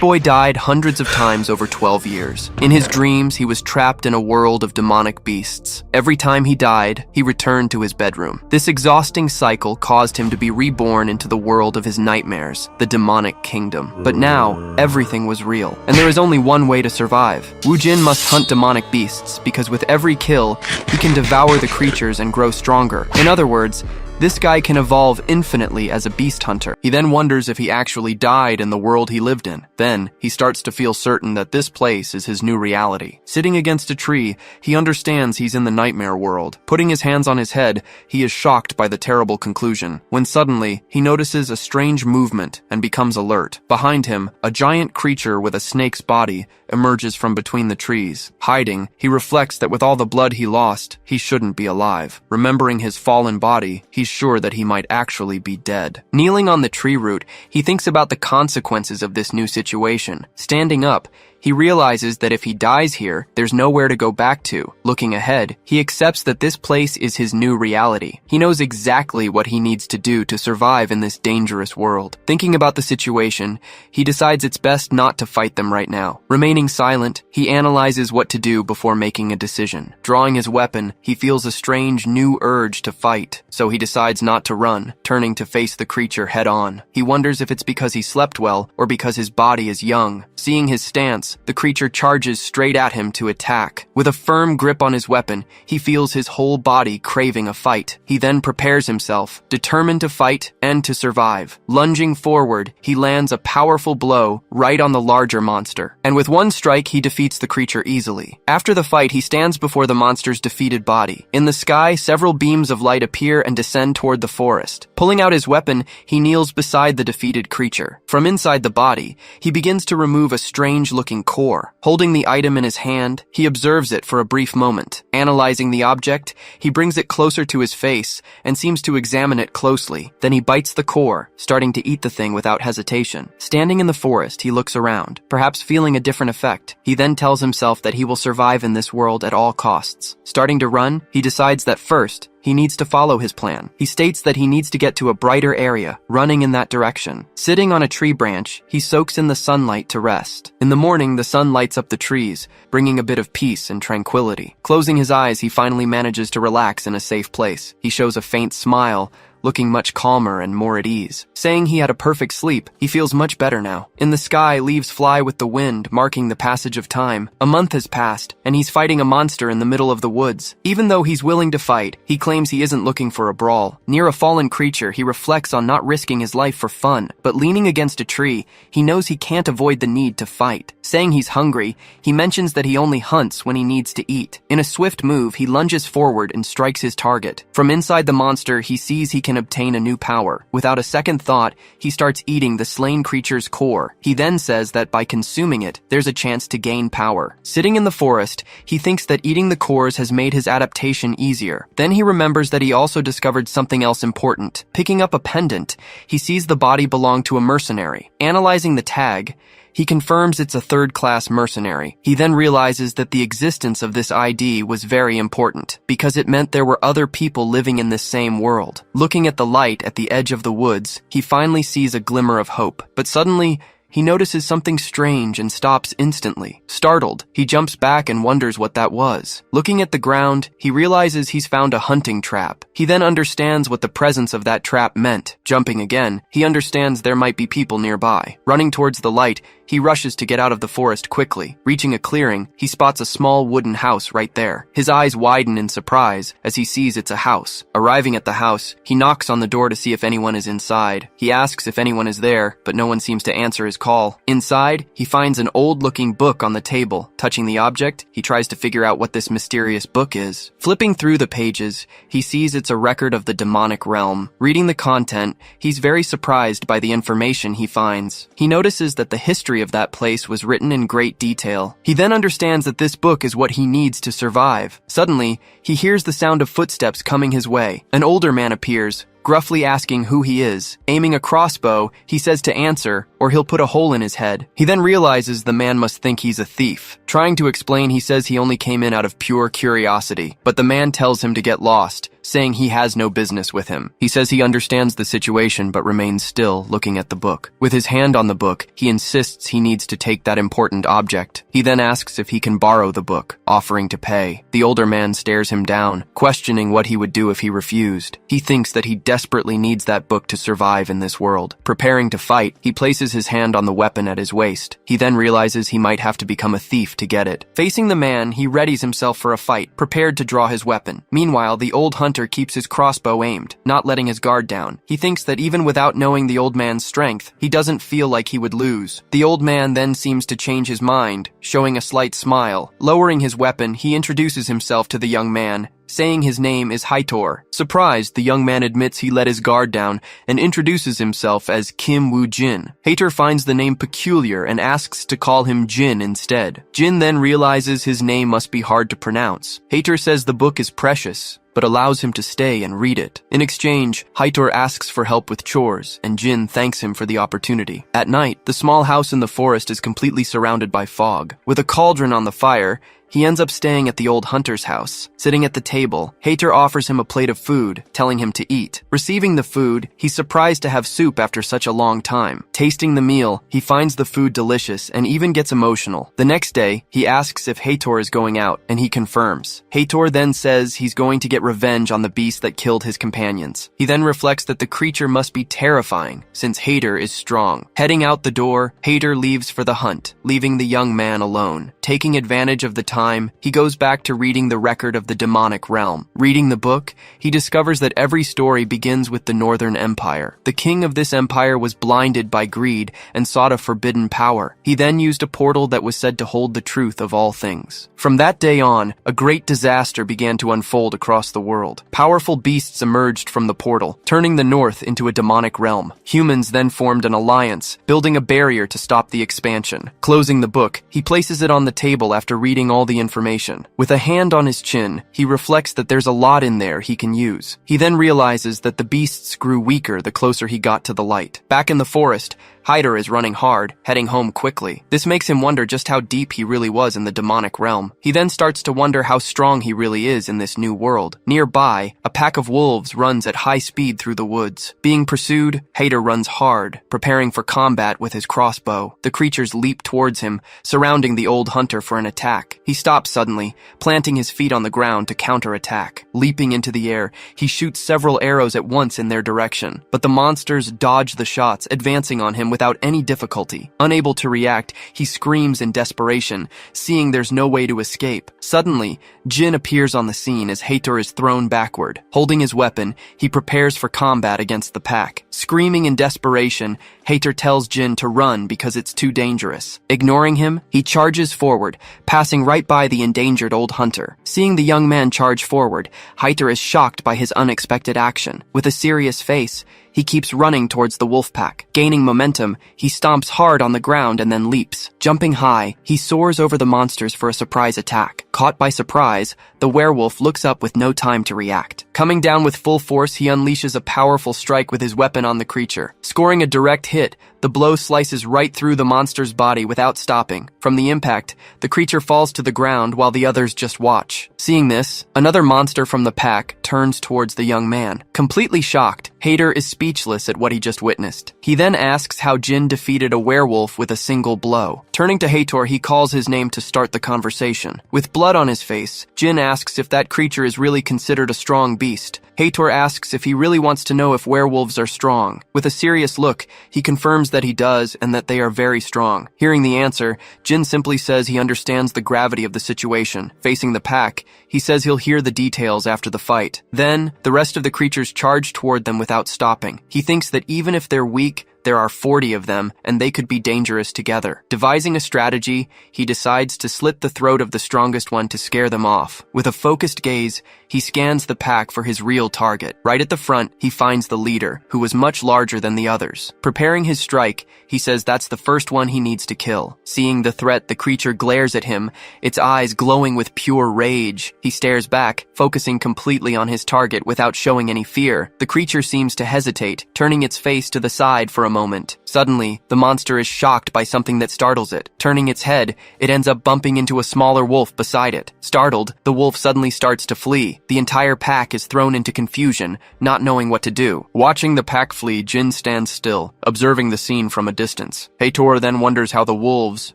boy died hundreds of times over 12 years. In his dreams, he was trapped in a world of demonic beasts. Every time he died, he returned to his bedroom. This exhausting cycle caused him to be reborn into the world of his nightmares, the demonic kingdom. But now, everything was real, and there is only one way to survive. Wu Jin must hunt demonic beasts, because with every kill, he can devour the creatures and grow stronger. In other words, this guy can evolve infinitely as a beast hunter. He then wonders if he actually died in the world he lived in. Then, he starts to feel certain that this place is his new reality. Sitting against a tree, he understands he's in the nightmare world. Putting his hands on his head, he is shocked by the terrible conclusion, when suddenly, he notices a strange movement and becomes alert. Behind him, a giant creature with a snake's body emerges from between the trees. Hiding, he reflects that with all the blood he lost, he shouldn't be alive. Remembering his fallen body, he's sure that he might actually be dead. Kneeling on the tree root, he thinks about the consequences of this new situation. Standing up, he realizes that if he dies here, there's nowhere to go back to. Looking ahead, he accepts that this place is his new reality. He knows exactly what he needs to do to survive in this dangerous world. Thinking about the situation, he decides it's best not to fight them right now. Remaining silent, he analyzes what to do before making a decision. Drawing his weapon, he feels a strange new urge to fight, so he decides not to run, turning to face the creature head on. He wonders if it's because he slept well or because his body is young. Seeing his stance, the creature charges straight at him to attack. With a firm grip on his weapon, he feels his whole body craving a fight. He then prepares himself, determined to fight and to survive. Lunging forward, he lands a powerful blow right on the larger monster, and with one strike, he defeats the creature easily. After the fight, he stands before the monster's defeated body. In the sky, several beams of light appear and descend toward the forest. Pulling out his weapon, he kneels beside the defeated creature. From inside the body, he begins to remove a strange-looking core. Holding the item in his hand, he observes it for a brief moment. Analyzing the object, he brings it closer to his face and seems to examine it closely. Then he bites the core, starting to eat the thing without hesitation. Standing in the forest, he looks around, perhaps feeling a different effect. He then tells himself that he will survive in this world at all costs. Starting to run, he decides that first, he needs to follow his plan. He states that he needs to get to a brighter area, running in that direction. Sitting on a tree branch, he soaks in the sunlight to rest. In the morning, the sun lights up the trees, bringing a bit of peace and tranquility. Closing his eyes, he finally manages to relax in a safe place. He shows a faint smile, looking much calmer and more at ease. Saying he had a perfect sleep, he feels much better now. In the sky, leaves fly with the wind, marking the passage of time. A month has passed, and he's fighting a monster in the middle of the woods. Even though he's willing to fight, he claims he isn't looking for a brawl. Near a fallen creature, he reflects on not risking his life for fun, but leaning against a tree, he knows he can't avoid the need to fight. Saying he's hungry, he mentions that he only hunts when he needs to eat. In a swift move, he lunges forward and strikes his target. From inside the monster, he sees he can obtain a new power. Without a second thought, he starts eating the slain creature's core. He then says that by consuming it, there's a chance to gain power. Sitting in the forest, he thinks that eating the cores has made his adaptation easier. Then he remembers that he also discovered something else important. Picking up a pendant, he sees the body belonged to a mercenary. Analyzing the tag, he confirms it's a third-class mercenary. He then realizes that the existence of this ID was very important, because it meant there were other people living in this same world. Looking at the light at the edge of the woods, he finally sees a glimmer of hope. But suddenly, he notices something strange and stops instantly. Startled, he jumps back and wonders what that was. Looking at the ground, he realizes he's found a hunting trap. He then understands what the presence of that trap meant. Jumping again, he understands there might be people nearby. Running towards the light, he rushes to get out of the forest quickly. Reaching a clearing, he spots a small wooden house right there. His eyes widen in surprise as he sees it's a house. Arriving at the house, he knocks on the door to see if anyone is inside. He asks if anyone is there, but no one seems to answer his call. Inside, he finds an old-looking book on the table. Touching the object, he tries to figure out what this mysterious book is. Flipping through the pages, he sees it's a record of the demonic realm. Reading the content, he's very surprised by the information he finds. He notices that the history of that place was written in great detail. He then understands that this book is what he needs to survive. Suddenly, he hears the sound of footsteps coming his way. An older man appears, gruffly asking who he is. Aiming a crossbow, he says to answer, or he'll put a hole in his head. He then realizes the man must think he's a thief. Trying to explain, he says he only came in out of pure curiosity, but the man tells him to get lost, saying he has no business with him. He says he understands the situation but remains still, looking at the book. With his hand on the book, he insists he needs to take that important object. He then asks if he can borrow the book, offering to pay. The older man stares him down, questioning what he would do if he refused. He thinks that he desperately needs that book to survive in this world. Preparing to fight, he places his hand on the weapon at his waist. He then realizes he might have to become a thief to get it. Facing the man, he readies himself for a fight, prepared to draw his weapon. Meanwhile, the old hunter keeps his crossbow aimed, not letting his guard down. He thinks that even without knowing the old man's strength, he doesn't feel like he would lose. The old man then seems to change his mind, showing a slight smile. Lowering his weapon, he introduces himself to the young man, saying his name is Haitor. Surprised, the young man admits he let his guard down and introduces himself as Kim Woo Jin. Haitor finds the name peculiar and asks to call him Jin instead. Jin then realizes his name must be hard to pronounce. Haitor says the book is precious, but allows him to stay and read it. In exchange, Haitor asks for help with chores, and Jin thanks him for the opportunity. At night, the small house in the forest is completely surrounded by fog. With a cauldron on the fire, he ends up staying at the old hunter's house. Sitting at the table, Haitor offers him a plate of food, telling him to eat. Receiving the food, he's surprised to have soup after such a long time. Tasting the meal, he finds the food delicious and even gets emotional. The next day, he asks if Haitor is going out, and he confirms. Haitor then says he's going to get revenge on the beast that killed his companions. He then reflects that the creature must be terrifying, since Haitor is strong. Heading out the door, Haitor leaves for the hunt, leaving the young man alone. Taking advantage of the time, he goes back to reading the record of the demonic realm. Reading the book, he discovers that every story begins with the Northern Empire. The king of this empire was blinded by greed and sought a forbidden power. He then used a portal that was said to hold the truth of all things. From that day on, a great disaster began to unfold across the world. Powerful beasts emerged from the portal, turning the north into a demonic realm. Humans then formed an alliance, building a barrier to stop the expansion. Closing the book, he places it on the table after reading all the information. With a hand on his chin, he reflects that there's a lot in there he can use. He then realizes that the beasts grew weaker the closer he got to the light. Back in the forest, Haitor is running hard, heading home quickly. This makes him wonder just how deep he really was in the demonic realm. He then starts to wonder how strong he really is in this new world. Nearby, a pack of wolves runs at high speed through the woods. Being pursued, Haitor runs hard, preparing for combat with his crossbow. The creatures leap towards him, surrounding the old hunter for an attack. He stops suddenly, planting his feet on the ground to counterattack. Leaping into the air, he shoots several arrows at once in their direction, but the monsters dodge the shots, advancing on him without any difficulty. Unable to react, he screams in desperation, seeing there's no way to escape. Suddenly, Jin appears on the scene as Haitor is thrown backward. Holding his weapon, he prepares for combat against the pack. Screaming in desperation, Haitor tells Jin to run because it's too dangerous. Ignoring him, he charges forward, passing right by the endangered old hunter. Seeing the young man charge forward, Haitor is shocked by his unexpected action. With a serious face, he keeps running towards the wolf pack. Gaining momentum, he stomps hard on the ground and then leaps. Jumping high, he soars over the monsters for a surprise attack. Caught by surprise, the werewolf looks up with no time to react. Coming down with full force, he unleashes a powerful strike with his weapon on the creature. Scoring a direct hit, the blow slices right through the monster's body without stopping. From the impact, the creature falls to the ground while the others just watch. Seeing this, another monster from the pack turns towards the young man. Completely shocked, Haitor is speechless at what he just witnessed. He then asks how Jin defeated a werewolf with a single blow. Turning to Haitor, he calls his name to start the conversation. With blood on his face, Jin asks if that creature is really considered a strong beast. Haitor asks if he really wants to know if werewolves are strong. With a serious look, he confirms that he does and that they are very strong. Hearing the answer, Jin simply says he understands the gravity of the situation. Facing the pack, he says he'll hear the details after the fight. Then, the rest of the creatures charge toward them without stopping. He thinks that even if they're weak, there are 40 of them, and they could be dangerous together. Devising a strategy, he decides to slit the throat of the strongest one to scare them off. With a focused gaze, he scans the pack for his real target. Right at the front, he finds the leader, who was much larger than the others. Preparing his strike, he says that's the first one he needs to kill. Seeing the threat, the creature glares at him, its eyes glowing with pure rage. He stares back, focusing completely on his target without showing any fear. The creature seems to hesitate, turning its face to the side for a moment. Suddenly, the monster is shocked by something that startles it. Turning its head, it ends up bumping into a smaller wolf beside it. Startled, the wolf suddenly starts to flee. The entire pack is thrown into confusion, not knowing what to do. Watching the pack flee, Jin stands still, observing the scene from a distance. Heitor then wonders how the wolves,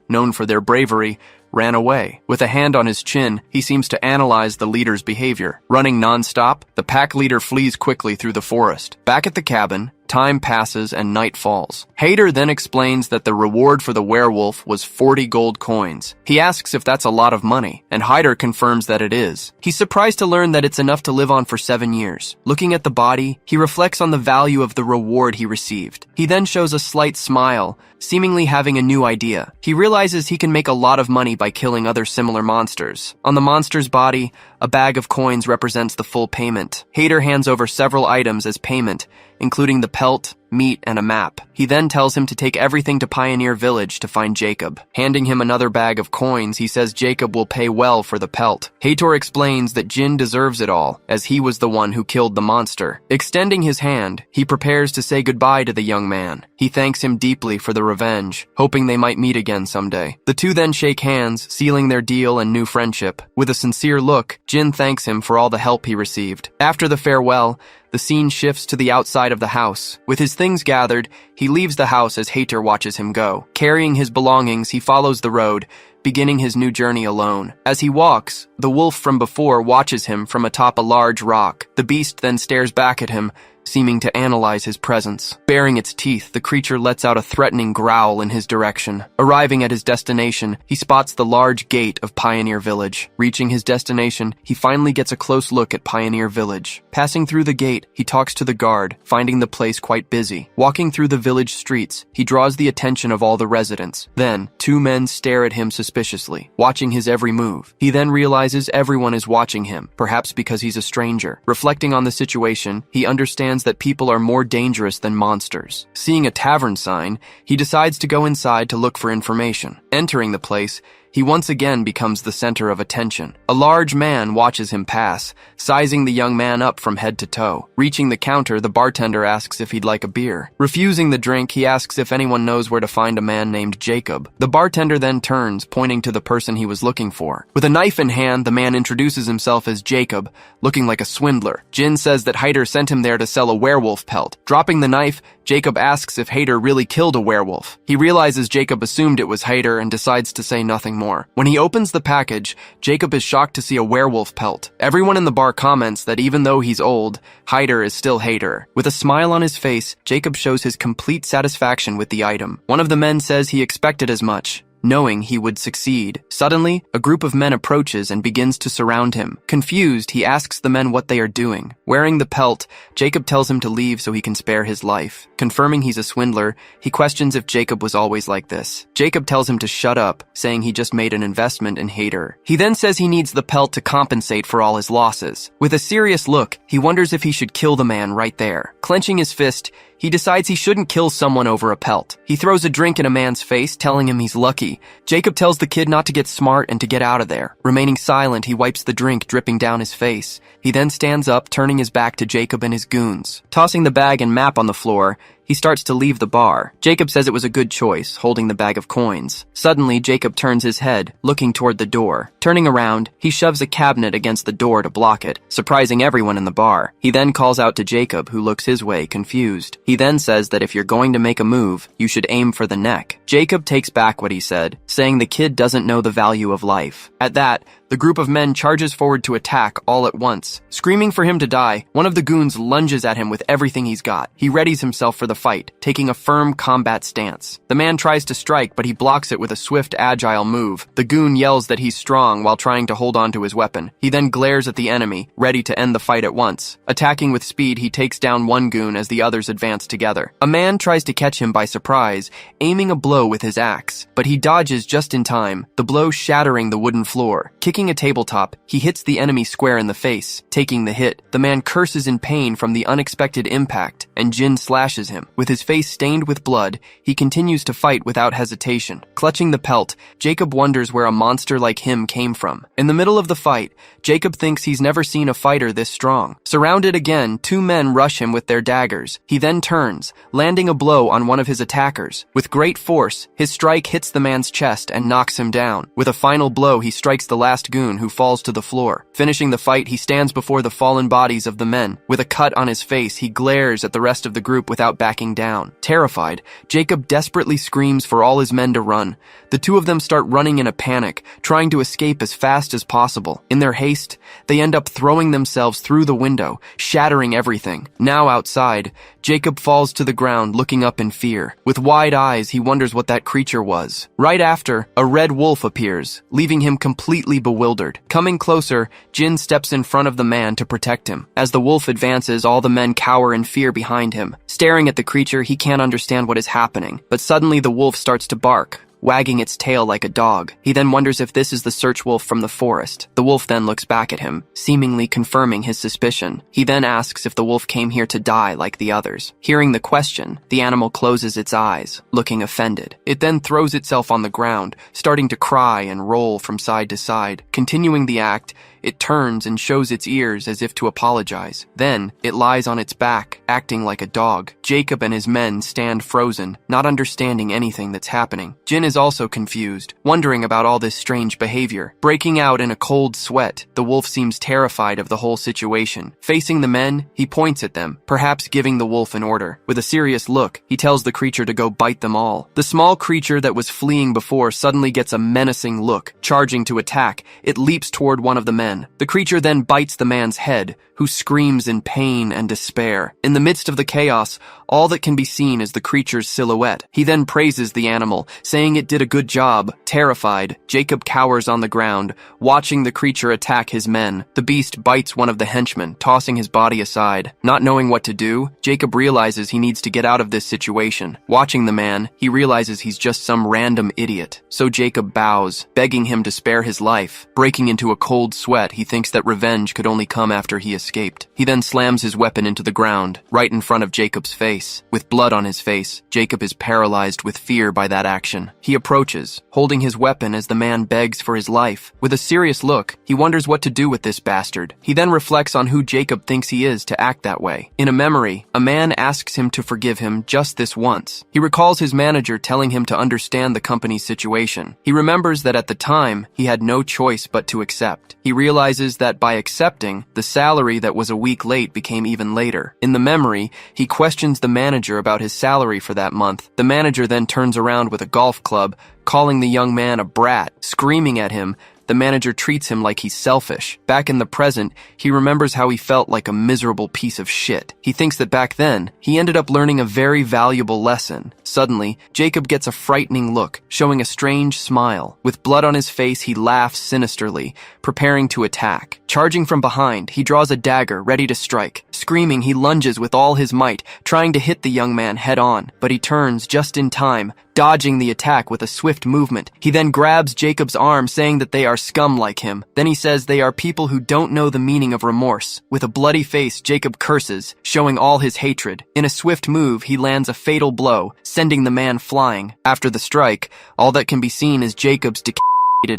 known for their bravery, ran away. With a hand on his chin, he seems to analyze the leader's behavior. Running non-stop, the pack leader flees quickly through the forest. Back at the cabin, time passes and night falls. Hader then explains that the reward for the werewolf was 40 gold coins. He asks if that's a lot of money, and Hader confirms that it is. He's surprised to learn that it's enough to live on for 7 years. Looking at the body, he reflects on the value of the reward he received. He then shows a slight smile, seemingly having a new idea. He realizes he can make a lot of money by killing other similar monsters. On the monster's body, a bag of coins represents the full payment. Hader hands over several items as payment, including the pelt, meat, and a map. He then tells him to take everything to Pioneer Village to find Jacob. Handing him another bag of coins, he says Jacob will pay well for the pelt. Hator explains that Jin deserves it all, as he was the one who killed the monster. Extending his hand, he prepares to say goodbye to the young man. He thanks him deeply for the revenge, hoping they might meet again someday. The two then shake hands, sealing their deal and new friendship. With a sincere look, Jin thanks him for all the help he received. After the farewell, the scene shifts to the outside of the house. With his things gathered, he leaves the house as Hater watches him go. Carrying his belongings, he follows the road, beginning his new journey alone. As he walks, the wolf from before watches him from atop a large rock. The beast then stares back at him, seeming to analyze his presence. Baring its teeth, the creature lets out a threatening growl in his direction. Arriving at his destination, he spots the large gate of Pioneer Village. Reaching his destination, he finally gets a close look at Pioneer Village. Passing through the gate, he talks to the guard, finding the place quite busy. Walking through the village streets, he draws the attention of all the residents. Then, two men stare at him suspiciously, watching his every move. He then realizes everyone is watching him, perhaps because he's a stranger. Reflecting on the situation, he understands that people are more dangerous than monsters. Seeing a tavern sign, he decides to go inside to look for information. Entering the place, he once again becomes the center of attention. A large man watches him pass, sizing the young man up from head to toe. Reaching the counter, the bartender asks if he'd like a beer. Refusing the drink, he asks if anyone knows where to find a man named Jacob. The bartender then turns, pointing to the person he was looking for. With a knife in hand, the man introduces himself as Jacob, looking like a swindler. Jin says that Hader sent him there to sell a werewolf pelt. Dropping the knife, Jacob asks if Hader really killed a werewolf. He realizes Jacob assumed it was Hader and decides to say nothing more. When he opens the package, Jacob is shocked to see a werewolf pelt. Everyone in the bar comments that even though he's old, Hader is still Hader. With a smile on his face, Jacob shows his complete satisfaction with the item. One of the men says he expected as much, knowing he would succeed. Suddenly, a group of men approaches and begins to surround him. Confused, he asks the men what they are doing. Wearing the pelt, Jacob tells him to leave so he can spare his life. Confirming he's a swindler, he questions if Jacob was always like this. Jacob tells him to shut up, saying he just made an investment in Hader. He then says he needs the pelt to compensate for all his losses. With a serious look, he wonders if he should kill the man right there. Clenching his fist, he decides he shouldn't kill someone over a pelt. He throws a drink in a man's face, telling him he's lucky. Jacob tells the kid not to get smart and to get out of there. Remaining silent, he wipes the drink dripping down his face. He then stands up, turning his back to Jacob and his goons. Tossing the bag and map on the floor, he starts to leave the bar. Jacob says it was a good choice, holding the bag of coins. Suddenly, Jacob turns his head, looking toward the door. Turning around, he shoves a cabinet against the door to block it, surprising everyone in the bar. He then calls out to Jacob, who looks his way, confused. He then says that if you're going to make a move, you should aim for the neck. Jacob takes back what he said, saying the kid doesn't know the value of life. At that, the group of men charges forward to attack all at once. Screaming for him to die, one of the goons lunges at him with everything he's got. He readies himself for the fight, taking a firm combat stance. The man tries to strike, but he blocks it with a swift, agile move. The goon yells that he's strong while trying to hold on to his weapon. He then glares at the enemy, ready to end the fight at once. Attacking with speed, he takes down one goon as the others advance together. A man tries to catch him by surprise, aiming a blow with his axe, but he dodges just in time, the blow shattering the wooden floor. Kicking a tabletop, he hits the enemy square in the face. Taking the hit, the man curses in pain from the unexpected impact. and Jin slashes him. With his face stained with blood, he continues to fight without hesitation. Clutching the pelt, Jacob wonders where a monster like him came from. In the middle of the fight, Jacob thinks he's never seen a fighter this strong. Surrounded again, two men rush him with their daggers. He then turns, landing a blow on one of his attackers. With great force, his strike hits the man's chest and knocks him down. With a final blow, he strikes the last goon, who falls to the floor. Finishing the fight, he stands before the fallen bodies of the men. With a cut on his face, he glares at the rest of the group without backing down. Terrified, Jacob desperately screams for all his men to run. The two of them start running in a panic, trying to escape as fast as possible. In their haste, they end up throwing themselves through the window, shattering everything. Now outside, Jacob falls to the ground, looking up in fear. With wide eyes, he wonders what that creature was. Right after, a red wolf appears, leaving him completely bewildered. Coming closer, Jin steps in front of the man to protect him. As the wolf advances, all the men cower in fear behind him. Staring at the creature, he can't understand what is happening. But suddenly the wolf starts to bark, wagging its tail like a dog. He then wonders if this is the search wolf from the forest. The wolf then looks back at him, seemingly confirming his suspicion. He then asks if the wolf came here to die like the others. Hearing the question, the animal closes its eyes, looking offended. It then throws itself on the ground, starting to cry and roll from side to side. Continuing the act, it turns and shows its ears as if to apologize. Then, it lies on its back, acting like a dog. Jacob and his men stand frozen, not understanding anything that's happening. Jin is also confused, wondering about all this strange behavior. Breaking out in a cold sweat, the wolf seems terrified of the whole situation. Facing the men, he points at them, perhaps giving the wolf an order. With a serious look, he tells the creature to go bite them all. The small creature that was fleeing before suddenly gets a menacing look. Charging to attack, it leaps toward one of the men. The creature then bites the man's head, who screams in pain and despair. In the midst of the chaos, all that can be seen is the creature's silhouette. He then praises the animal, saying it did a good job. Terrified, Jacob cowers on the ground, watching the creature attack his men. The beast bites one of the henchmen, tossing his body aside. Not knowing what to do, Jacob realizes he needs to get out of this situation. Watching the man, he realizes he's just some random idiot. So Jacob bows, begging him to spare his life. Breaking into a cold sweat, he thinks that revenge could only come after he escaped. He then slams his weapon into the ground, right in front of Jacob's face. With blood on his face, Jacob is paralyzed with fear by that action. He approaches, holding his weapon as the man begs for his life. With a serious look, he wonders what to do with this bastard. He then reflects on who Jacob thinks he is to act that way. In a memory, a man asks him to forgive him just this once. He recalls his manager telling him to understand the company's situation. He remembers that at the time, he had no choice but to accept. He realizes that by accepting, the salary that was a week late became even later. In the memory, he questions the manager about his salary for that month. The manager then turns around with a golf club, calling the young man a brat. Screaming at him, the manager treats him like he's selfish. Back in the present, he remembers how he felt like a miserable piece of shit. He thinks that back then, he ended up learning a very valuable lesson. Suddenly, Jacob gets a frightening look, showing a strange smile. With blood on his face, he laughs sinisterly, preparing to attack. Charging from behind, he draws a dagger, ready to strike. Screaming, he lunges with all his might, trying to hit the young man head on. But he turns just in time, dodging the attack with a swift movement. He then grabs Jacob's arm, saying that they are scum like him. Then he says they are people who don't know the meaning of remorse. With a bloody face, Jacob curses, showing all his hatred. In a swift move, he lands a fatal blow, sending the man flying. After the strike, all that can be seen is Jacob's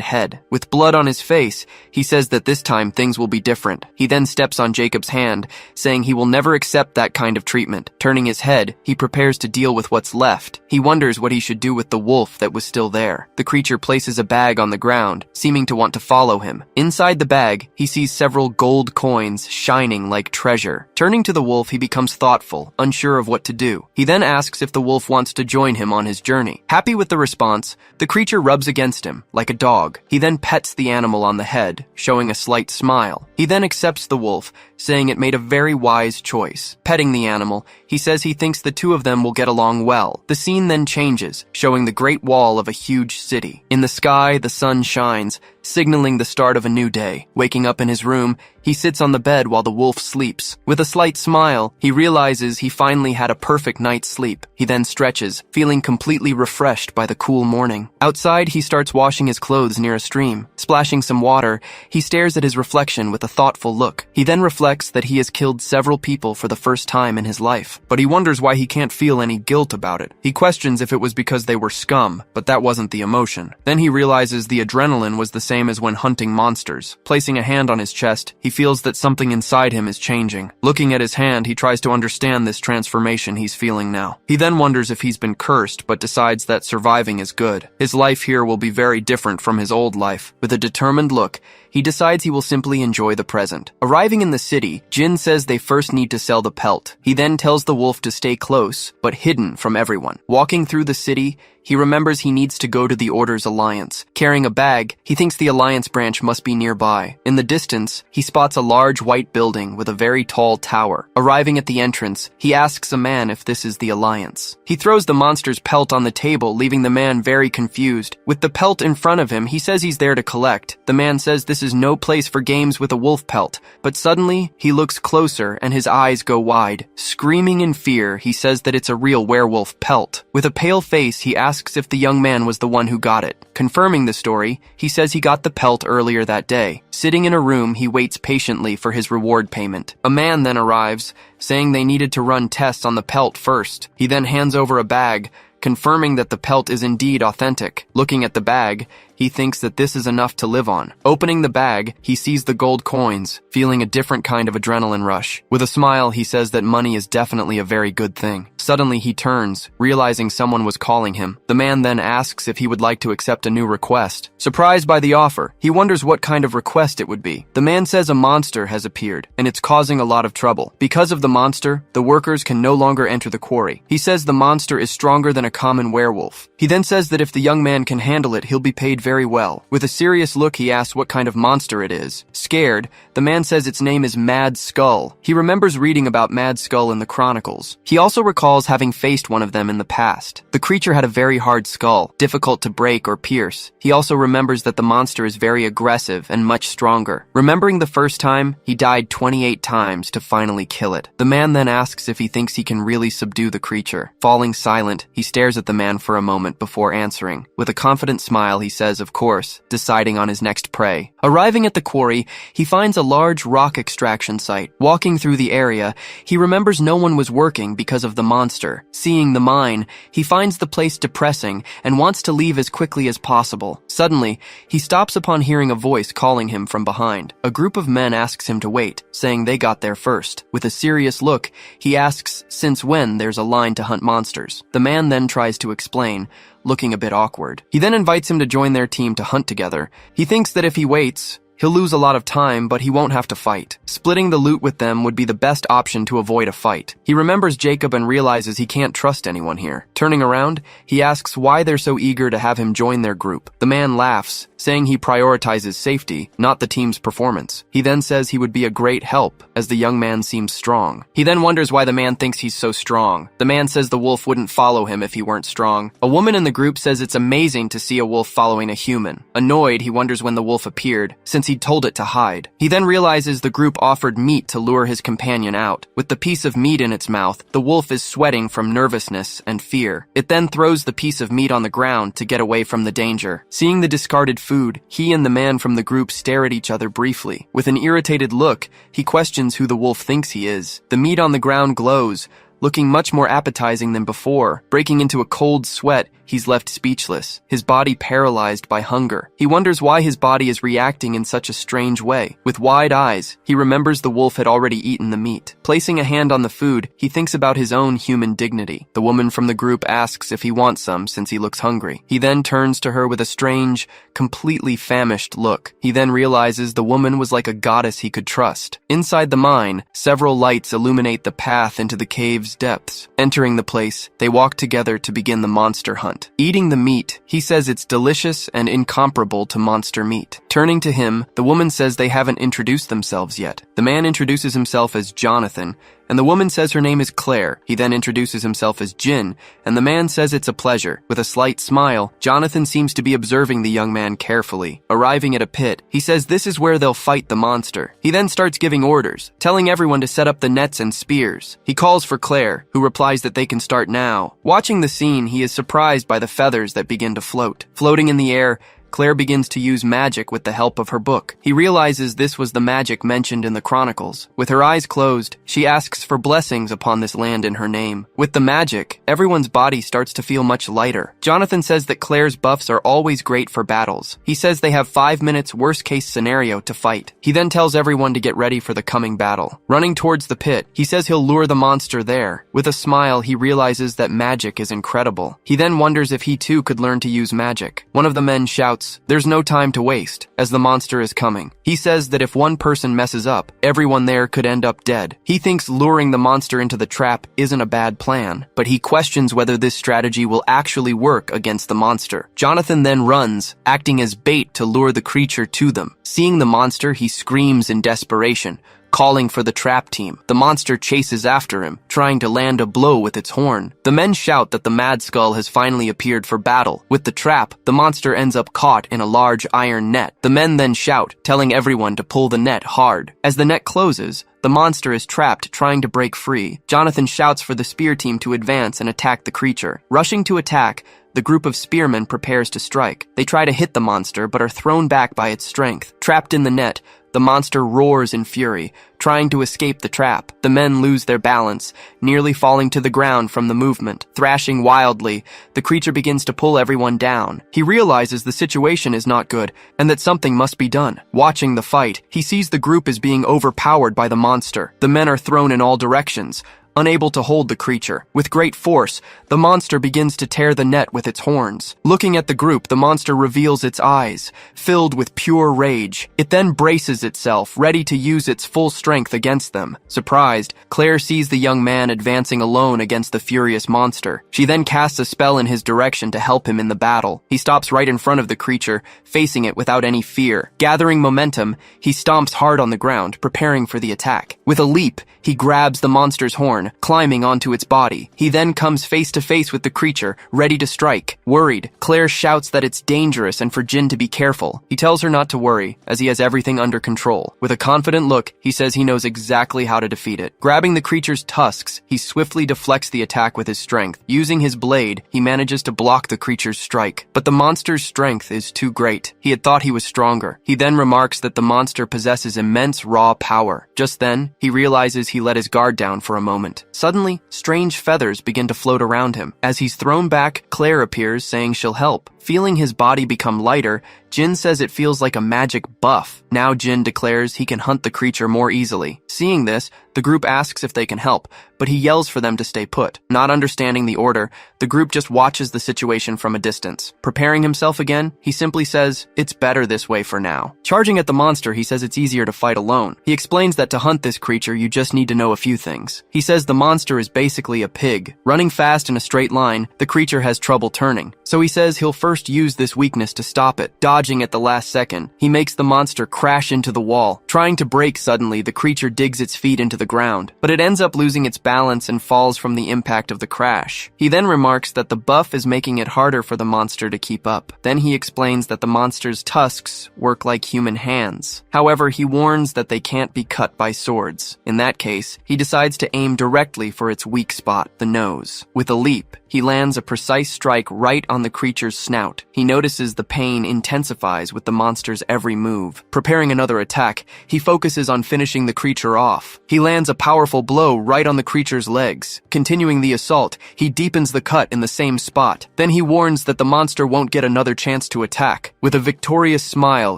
head. With blood on his face, he says that this time things will be different. He then steps on Jacob's hand, saying he will never accept that kind of treatment. Turning his head, he prepares to deal with what's left. He wonders what he should do with the wolf that was still there. The creature places a bag on the ground, seeming to want to follow him. Inside the bag, he sees several gold coins shining like treasure. Turning to the wolf, he becomes thoughtful, unsure of what to do. He then asks if the wolf wants to join him on his journey. Happy with the response, the creature rubs against him, like a dog. He then pets the animal on the head, showing a slight smile. He then accepts the wolf, saying it made a very wise choice. Petting the animal, he says he thinks the two of them will get along well. The scene scene then changes, showing the Great Wall of a huge city. In the sky, the sun shines, signaling the start of a new day. Waking up in his room, he sits on the bed while the wolf sleeps. With a slight smile, he realizes he finally had a perfect night's sleep. He then stretches, feeling completely refreshed by the cool morning. Outside, he starts washing his clothes near a stream. Splashing some water, he stares at his reflection with a thoughtful look. He then reflects that he has killed several people for the first time in his life, but he wonders why he can't feel any guilt about it. He questions if it was because they were scum, but that wasn't the emotion. Then he realizes the adrenaline was the same as when hunting monsters. Placing a hand on his chest, he feels that something inside him is changing. Looking at his hand, he tries to understand this transformation he's feeling now. He then wonders if he's been cursed, but decides that surviving is good. His life here will be very different from his old life. With a determined look, he decides he will simply enjoy the present. Arriving in the city, Jin says they first need to sell the pelt. He then tells the wolf to stay close, but hidden from everyone. Walking through the city, he remembers he needs to go to the Order's alliance. Carrying a bag, he thinks the alliance branch must be nearby. In the distance, he spots a large white building with a very tall tower. Arriving at the entrance, he asks a man if this is the alliance. He throws the monster's pelt on the table, leaving the man very confused. With the pelt in front of him, he says he's there to collect. The man says this is no place for games with a wolf pelt, but suddenly, he looks closer and his eyes go wide. Screaming in fear, he says that it's a real werewolf pelt. With a pale face, he asks if the young man was the one who got it. Confirming the story, he says he got the pelt earlier that day. Sitting in a room, he waits patiently for his reward payment. A man then arrives, saying they needed to run tests on the pelt first. He then hands over a bag, confirming that the pelt is indeed authentic. Looking at the bag, he thinks that this is enough to live on. Opening the bag, he sees the gold coins, feeling a different kind of adrenaline rush. With a smile, he says that money is definitely a very good thing. Suddenly, he turns, realizing someone was calling him. The man then asks if he would like to accept a new request. Surprised by the offer, he wonders what kind of request it would be. The man says a monster has appeared, and it's causing a lot of trouble. Because of the monster, the workers can no longer enter the quarry. He says the monster is stronger than a common werewolf. He then says that if the young man can handle it, he'll be paid very well. With a serious look, he asks what kind of monster it is. Scared, the man says its name is Mad Skull. He remembers reading about Mad Skull in the Chronicles. He also recalls having faced one of them in the past. The creature had a very hard skull, difficult to break or pierce. He also remembers that the monster is very aggressive and much stronger. Remembering the first time, he died 28 times to finally kill it. The man then asks if he thinks he can really subdue the creature. Falling silent, he stares at the man for a moment before answering. With a confident smile, he says, of course, deciding on his next prey. Arriving at the quarry, he finds a large rock extraction site. Walking through the area, he remembers no one was working because of the monster. Seeing the mine, he finds the place depressing and wants to leave as quickly as possible. Suddenly, he stops upon hearing a voice calling him from behind. A group of men asks him to wait, saying they got there first. With a serious look, he asks since when there's a line to hunt monsters. The man then tries to explain, looking a bit awkward. He then invites him to join their team to hunt together. He thinks that if he waits, he'll lose a lot of time, but he won't have to fight. Splitting the loot with them would be the best option to avoid a fight. He remembers Jacob and realizes he can't trust anyone here. Turning around, he asks why they're so eager to have him join their group. The man laughs, saying he prioritizes safety, not the team's performance. He then says he would be a great help, as the young man seems strong. He then wonders why the man thinks he's so strong. The man says the wolf wouldn't follow him if he weren't strong. A woman in the group says it's amazing to see a wolf following a human. Annoyed, he wonders when the wolf appeared, since he told it to hide. He then realizes the group offered meat to lure his companion out. With the piece of meat in its mouth, the wolf is sweating from nervousness and fear. It then throws the piece of meat on the ground to get away from the danger. Seeing the discarded food, he and the man from the group stare at each other briefly. With an irritated look, he questions who the wolf thinks he is. The meat on the ground glows, looking much more appetizing than before. Breaking into a cold sweat, he's left speechless, his body paralyzed by hunger. He wonders why his body is reacting in such a strange way. With wide eyes, he remembers the wolf had already eaten the meat. Placing a hand on the food, he thinks about his own human dignity. The woman from the group asks if he wants some since he looks hungry. He then turns to her with a strange, completely famished look. He then realizes the woman was like a goddess he could trust. Inside the mine, several lights illuminate the path into the cave's depths. Entering the place, they walk together to begin the monster hunt. Eating the meat, he says it's delicious and incomparable to monster meat. Turning to him, the woman says they haven't introduced themselves yet. The man introduces himself as Jonathan, and the woman says her name is Claire. He then introduces himself as Jin, and the man says it's a pleasure. With a slight smile, Jonathan seems to be observing the young man carefully. Arriving at a pit, he says this is where they'll fight the monster. He then starts giving orders, telling everyone to set up the nets and spears. He calls for Claire, who replies that they can start now. Watching the scene, he is surprised by the feathers that begin to float. Floating in the air, Claire begins to use magic with the help of her book. He realizes this was the magic mentioned in the chronicles. With her eyes closed, she asks for blessings upon this land in her name. With the magic, everyone's body starts to feel much lighter. Jonathan says that Claire's buffs are always great for battles. He says they have 5 minutes worst-case scenario to fight. He then tells everyone to get ready for the coming battle. Running towards the pit, he says he'll lure the monster there. With a smile, he realizes that magic is incredible. He then wonders if he too could learn to use magic. One of the men shouts, "There's no time to waste," as the monster is coming. He says that if one person messes up, everyone there could end up dead. He thinks luring the monster into the trap isn't a bad plan, but he questions whether this strategy will actually work against the monster. Jonathan then runs, acting as bait to lure the creature to them. Seeing the monster, he screams in desperation, calling for the trap team. The monster chases after him, trying to land a blow with its horn. The men shout that the Mad Skull has finally appeared for battle. With the trap, the monster ends up caught in a large iron net. The men then shout, telling everyone to pull the net hard. As the net closes, the monster is trapped, trying to break free. Jonathan shouts for the spear team to advance and attack the creature. Rushing to attack, the group of spearmen prepares to strike. They try to hit the monster, but are thrown back by its strength. Trapped in the net, the monster roars in fury, trying to escape the trap. The men lose their balance, nearly falling to the ground from the movement. Thrashing wildly, the creature begins to pull everyone down. He realizes the situation is not good, and that something must be done. Watching the fight, he sees the group is being overpowered by the monster. The men are thrown in all directions, unable to hold the creature. With great force, the monster begins to tear the net with its horns. Looking at the group, the monster reveals its eyes, filled with pure rage. It then braces itself, ready to use its full strength against them. Surprised, Claire sees the young man advancing alone against the furious monster. She then casts a spell in his direction to help him in the battle. He stops right in front of the creature, facing it without any fear. Gathering momentum, he stomps hard on the ground, preparing for the attack. With a leap, he grabs the monster's horn, climbing onto its body. He then comes face to face with the creature, ready to strike. Worried, Claire shouts that it's dangerous and for Jin to be careful. He tells her not to worry, as he has everything under control. With a confident look, he says he knows exactly how to defeat it. Grabbing the creature's tusks, he swiftly deflects the attack with his strength. Using his blade, he manages to block the creature's strike. But the monster's strength is too great. He had thought he was stronger. He then remarks that the monster possesses immense raw power. Just then, he realizes he let his guard down for a moment. Suddenly, strange feathers begin to float around him. As he's thrown back, Claire appears, saying she'll help. Feeling his body become lighter, Jin says it feels like a magic buff. Now Jin declares he can hunt the creature more easily. Seeing this, the group asks if they can help, but he yells for them to stay put. Not understanding the order, the group just watches the situation from a distance. Preparing himself again, he simply says, "It's better this way for now." Charging at the monster, he says it's easier to fight alone. He explains that to hunt this creature, you just need to know a few things. He says the monster is basically a pig. Running fast in a straight line, the creature has trouble turning. So he says he'll first use this weakness to stop it. Dodging at the last second, he makes the monster crash into the wall. Trying to brake suddenly, the creature digs its feet into the ground, but it ends up losing its balance and falls from the impact of the crash. He then remarks that the buff is making it harder for the monster to keep up. Then he explains that the monster's tusks work like human hands. However, he warns that they can't be cut by swords. In that case, he decides to aim directly for its weak spot, the nose. With a leap, he lands a precise strike right on the creature's snout. He notices the pain intensifies with the monster's every move. Preparing another attack, he focuses on finishing the creature off. He lands a powerful blow right on the creature's legs. Continuing the assault, he deepens the cut in the same spot. Then he warns that the monster won't get another chance to attack. With a victorious smile,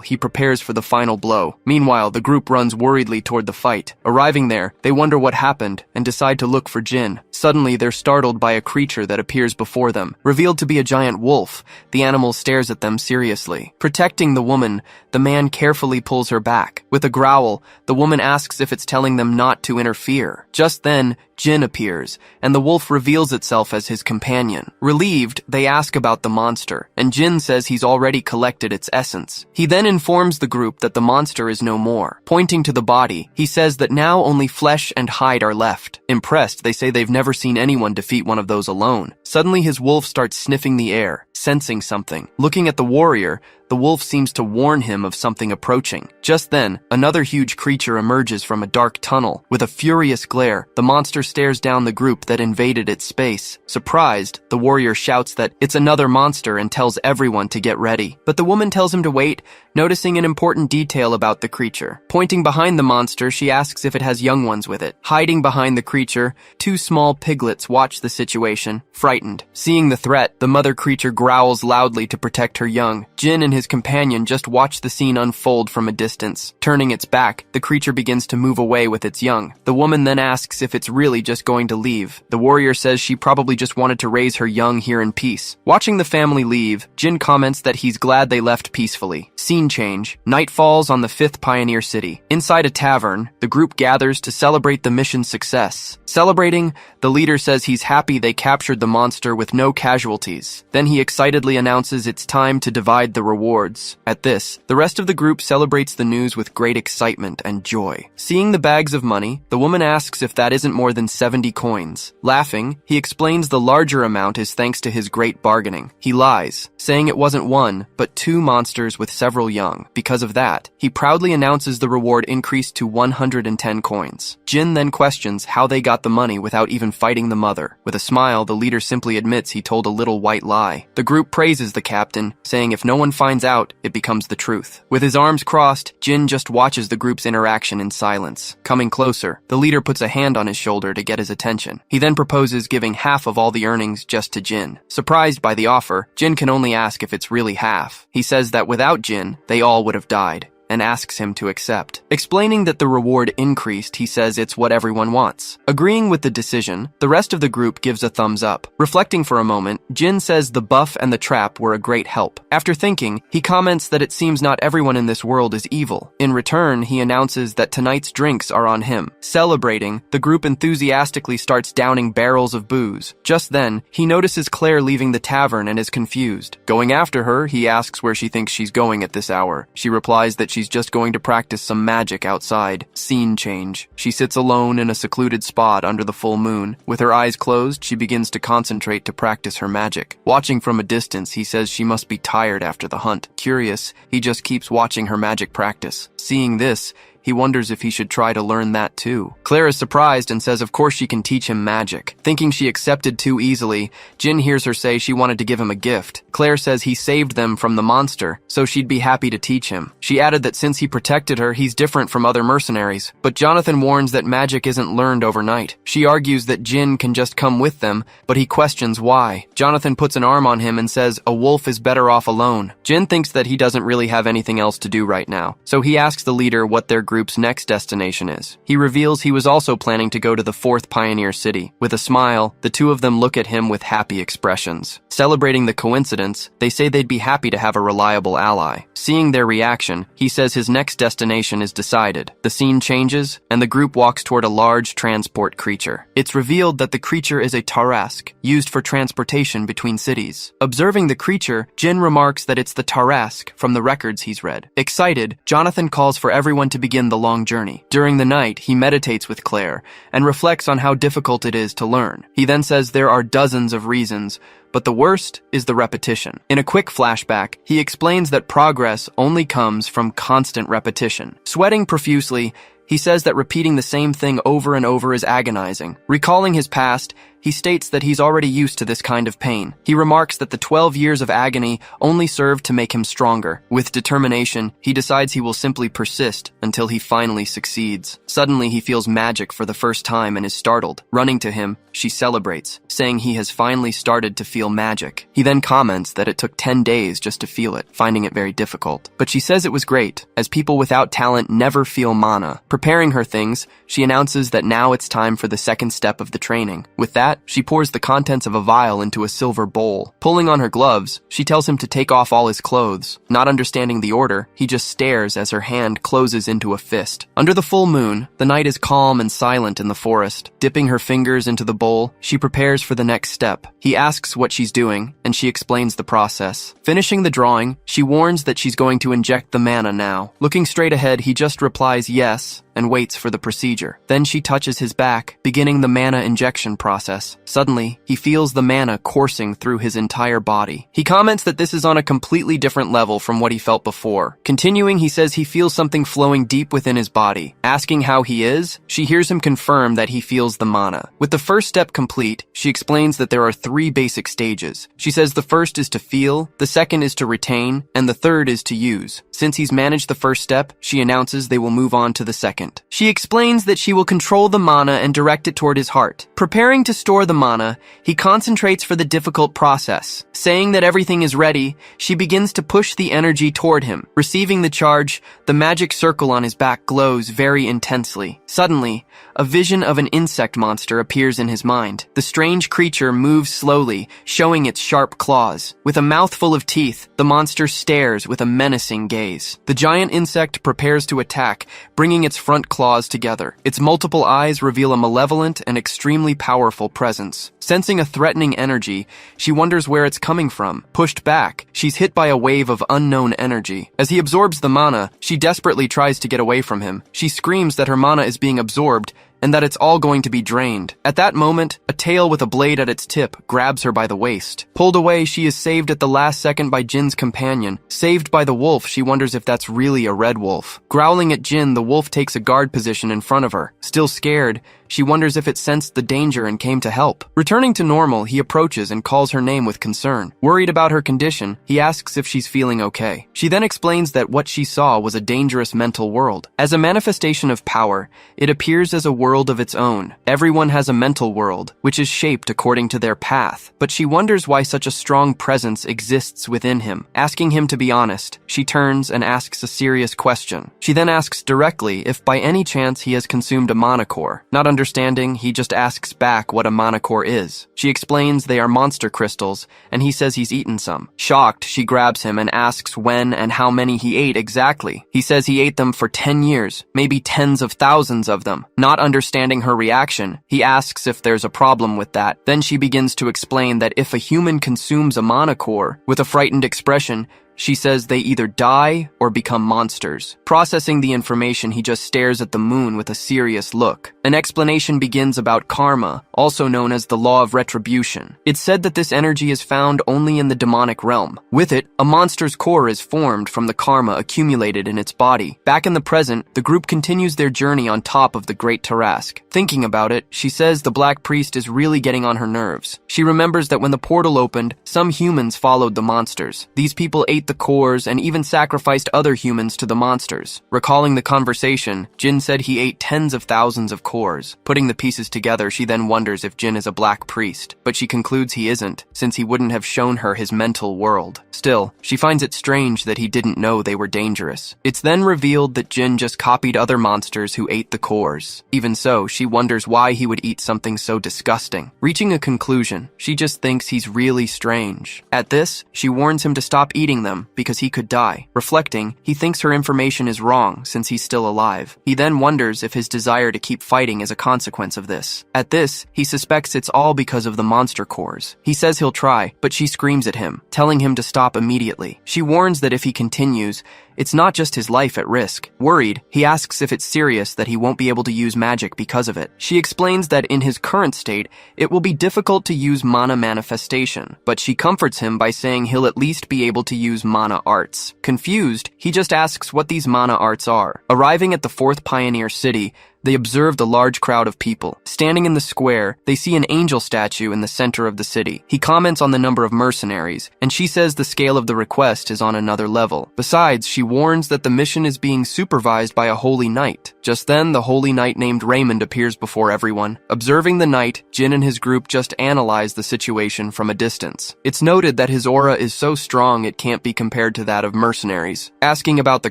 he prepares for the final blow. Meanwhile, the group runs worriedly toward the fight. Arriving there, they wonder what happened and decide to look for Jin. Suddenly, they're startled by a creature that appears before them. Revealed to be a giant giant wolf, the animal stares at them seriously. Protecting the woman, the man carefully pulls her back. With a growl, the woman asks if it's telling them not to interfere. Just then, Jin appears, and the wolf reveals itself as his companion. Relieved, they ask about the monster, and Jin says he's already collected its essence. He then informs the group that the monster is no more. Pointing to the body, he says that now only flesh and hide are left. Impressed, they say they've never seen anyone defeat one of those alone. Suddenly, his wolf starts sniffing the air, sensing something. Looking at the warrior, the wolf seems to warn him of something approaching. Just then, another huge creature emerges from a dark tunnel. With a furious glare, the monster stares down the group that invaded its space. Surprised, the warrior shouts that it's another monster and tells everyone to get ready. But the woman tells him to wait, noticing an important detail about the creature. Pointing behind the monster, she asks if it has young ones with it. Hiding behind the creature, two small piglets watch the situation, frightened. Seeing the threat, the mother creature growls loudly to protect her young. Jin and his companion just watch the scene unfold from a distance. Turning its back, the creature begins to move away with its young. The woman then asks if it's really just going to leave. The warrior says she probably just wanted to raise her young here in peace. Watching the family leave, Jin comments that he's glad they left peacefully. Scene change. Night falls on the 5th Pioneer City. Inside a tavern, the group gathers to celebrate the mission's success. Celebrating, the leader says he's happy they captured the monster with no casualties. Then he excitedly announces it's time to divide the rewards. At this, the rest of the group celebrates the news with great excitement and joy. Seeing the bags of money, the woman asks if that isn't more than 70 coins. Laughing, he explains the larger amount is thanks to his great bargaining. He lies, saying it wasn't one, but two monsters with several young. Because of that, he proudly announces the reward increased to 110 coins. Jin then questions how they got the money without even fighting the mother. With a smile, the leader simply admits he told a little white lie. The group praises the captain, saying if no one finds out, it becomes the truth. With his arms crossed, Jin just watches the group's interaction in silence. Coming closer, the leader puts a hand on his shoulder to get his attention. He then proposes giving half of all the earnings just to Jin. Surprised by the offer, Jin can only ask if it's really half. He says that without Jin, they all would have died, and asks him to accept. Explaining that the reward increased, he says it's what everyone wants. Agreeing with the decision, the rest of the group gives a thumbs up. Reflecting for a moment, Jin says the buff and the trap were a great help. After thinking, he comments that it seems not everyone in this world is evil. In return, he announces that tonight's drinks are on him. Celebrating, the group enthusiastically starts downing barrels of booze. Just then, he notices Claire leaving the tavern and is confused. Going after her, he asks where she thinks she's going at this hour. She replies that she's just going to practice some magic outside. Scene change. She sits alone in a secluded spot under the full moon. With her eyes closed, she begins to concentrate to practice her magic. Watching from a distance, he says she must be tired after the hunt. Curious, he just keeps watching her magic practice. Seeing this, he wonders if he should try to learn that too. Claire is surprised and says of course she can teach him magic. Thinking she accepted too easily, Jin hears her say she wanted to give him a gift. Claire says he saved them from the monster, so she'd be happy to teach him. She added that since he protected her, he's different from other mercenaries. But Jonathan warns that magic isn't learned overnight. She argues that Jin can just come with them, but he questions why. Jonathan puts an arm on him and says a wolf is better off alone. Jin thinks that he doesn't really have anything else to do right now, so he asks the leader what their group's next destination is. He reveals he was also planning to go to the 4th Pioneer City. With a smile, the two of them look at him with happy expressions. Celebrating the coincidence, they say they'd be happy to have a reliable ally. Seeing their reaction, he says his next destination is decided. The scene changes, and the group walks toward a large transport creature. It's revealed that the creature is a Tarrasque, used for transportation between cities. Observing the creature, Jin remarks that it's the Tarrasque from the records he's read. Excited, Jonathan calls for everyone to begin the long journey. During the night, he meditates with Claire and reflects on how difficult it is to learn. He then says there are dozens of reasons, but the worst is the repetition. In a quick flashback, he explains that progress only comes from constant repetition. Sweating profusely, he says that repeating the same thing over and over is agonizing. Recalling his past, he states that he's already used to this kind of pain. He remarks that the 12 years of agony only served to make him stronger. With determination, he decides he will simply persist until he finally succeeds. Suddenly, he feels magic for the first time and is startled. Running to him, she celebrates, saying he has finally started to feel magic. He then comments that it took 10 days just to feel it, finding it very difficult. But she says it was great, as people without talent never feel mana. Preparing her things, she announces that now it's time for the second step of the training. With that, that, she pours the contents of a vial into a silver bowl. Pulling on her gloves, she tells him to take off all his clothes. Not understanding the order, he just stares as her hand closes into a fist. Under the full moon, the night is calm and silent in the forest. Dipping her fingers into the bowl, she prepares for the next step. He asks what she's doing, and she explains the process. Finishing the drawing, she warns that she's going to inject the mana now. Looking straight ahead, he just replies yes and waits for the procedure. Then she touches his back, beginning the mana injection process. Suddenly, he feels the mana coursing through his entire body. He comments that this is on a completely different level from what he felt before. Continuing, he says he feels something flowing deep within his body. Asking how he is, she hears him confirm that he feels the mana. With the first step complete, she explains that there are 3 basic stages. She says the first is to feel, the second is to retain, and the third is to use. Since he's managed the first step, she announces they will move on to the second. She explains that she will control the mana and direct it toward his heart. Preparing to store the mana, he concentrates for the difficult process. Saying that everything is ready, she begins to push the energy toward him. Receiving the charge, the magic circle on his back glows very intensely. Suddenly, a vision of an insect monster appears in his mind. The strange creature moves slowly, showing its sharp claws. With a mouthful of teeth, the monster stares with a menacing gaze. The giant insect prepares to attack, bringing its front claws together. Its multiple eyes reveal a malevolent and extremely powerful presence. Sensing a threatening energy, she wonders where it's coming from. Pushed back, she's hit by a wave of unknown energy. As he absorbs the mana, she desperately tries to get away from him. She screams that her mana is being absorbed and that it's all going to be drained. At that moment, a tail with a blade at its tip grabs her by the waist. Pulled away, she is saved at the last second by Jin's companion. Saved by the wolf, she wonders if that's really a red wolf. Growling at Jin, the wolf takes a guard position in front of her. Still scared, she wonders if it sensed the danger and came to help. Returning to normal, he approaches and calls her name with concern. Worried about her condition, he asks if she's feeling okay. She then explains that what she saw was a dangerous mental world. As a manifestation of power, it appears as a world of its own. Everyone has a mental world, which is shaped according to their path, but she wonders why such a strong presence exists within him. Asking him to be honest, she turns and asks a serious question. She then asks directly if by any chance he has consumed a mana core. Not understanding, he just asks back what a mana core is. She explains they are monster crystals, and he says he's eaten some. Shocked, she grabs him and asks when and how many he ate exactly. He says he ate them for 10 years, maybe tens of thousands of them. Not understanding her reaction, he asks if there's a problem with that. Then she begins to explain that if a human consumes a mana core, with a frightened expression, she says they either die or become monsters. Processing the information, he just stares at the moon with a serious look. An explanation begins about karma, also known as the law of retribution. It's said that this energy is found only in the demonic realm. With it, a monster's core is formed from the karma accumulated in its body. Back in the present, the group continues their journey on top of the Great Tarask. Thinking about it, she says the Black Priest is really getting on her nerves. She remembers that when the portal opened, some humans followed the monsters. These people ate the cores and even sacrificed other humans to the monsters. Recalling the conversation, Jin said he ate tens of thousands of cores. Putting the pieces together, she then wonders if Jin is a Black Priest, but she concludes he isn't, since he wouldn't have shown her his mental world. Still, she finds it strange that he didn't know they were dangerous. It's then revealed that Jin just copied other monsters who ate the cores. Even so, she wonders why he would eat something so disgusting. Reaching a conclusion, she just thinks he's really strange. At this, she warns him to stop eating them because he could die. Reflecting, he thinks her information is wrong since he's still alive. He then wonders if his desire to keep fighting is a consequence of this. At this, he suspects it's all because of the monster cores. He says he'll try, but she screams at him, telling him to stop immediately. She warns that if he continues, it's not just his life at risk. Worried, he asks if it's serious that he won't be able to use magic because of it. She explains that in his current state, it will be difficult to use mana manifestation, but she comforts him by saying he'll at least be able to use mana arts. Confused, he just asks what these mana arts are. Arriving at the 4th Pioneer City, they observed a large crowd of people. Standing in the square, they see an angel statue in the center of the city. He comments on the number of mercenaries, and she says the scale of the request is on another level. Besides, she warns that the mission is being supervised by a holy knight. Just then, the holy knight named Raymond appears before everyone. Observing the knight, Jin and his group just analyze the situation from a distance. It's noted that his aura is so strong it can't be compared to that of mercenaries. Asking about the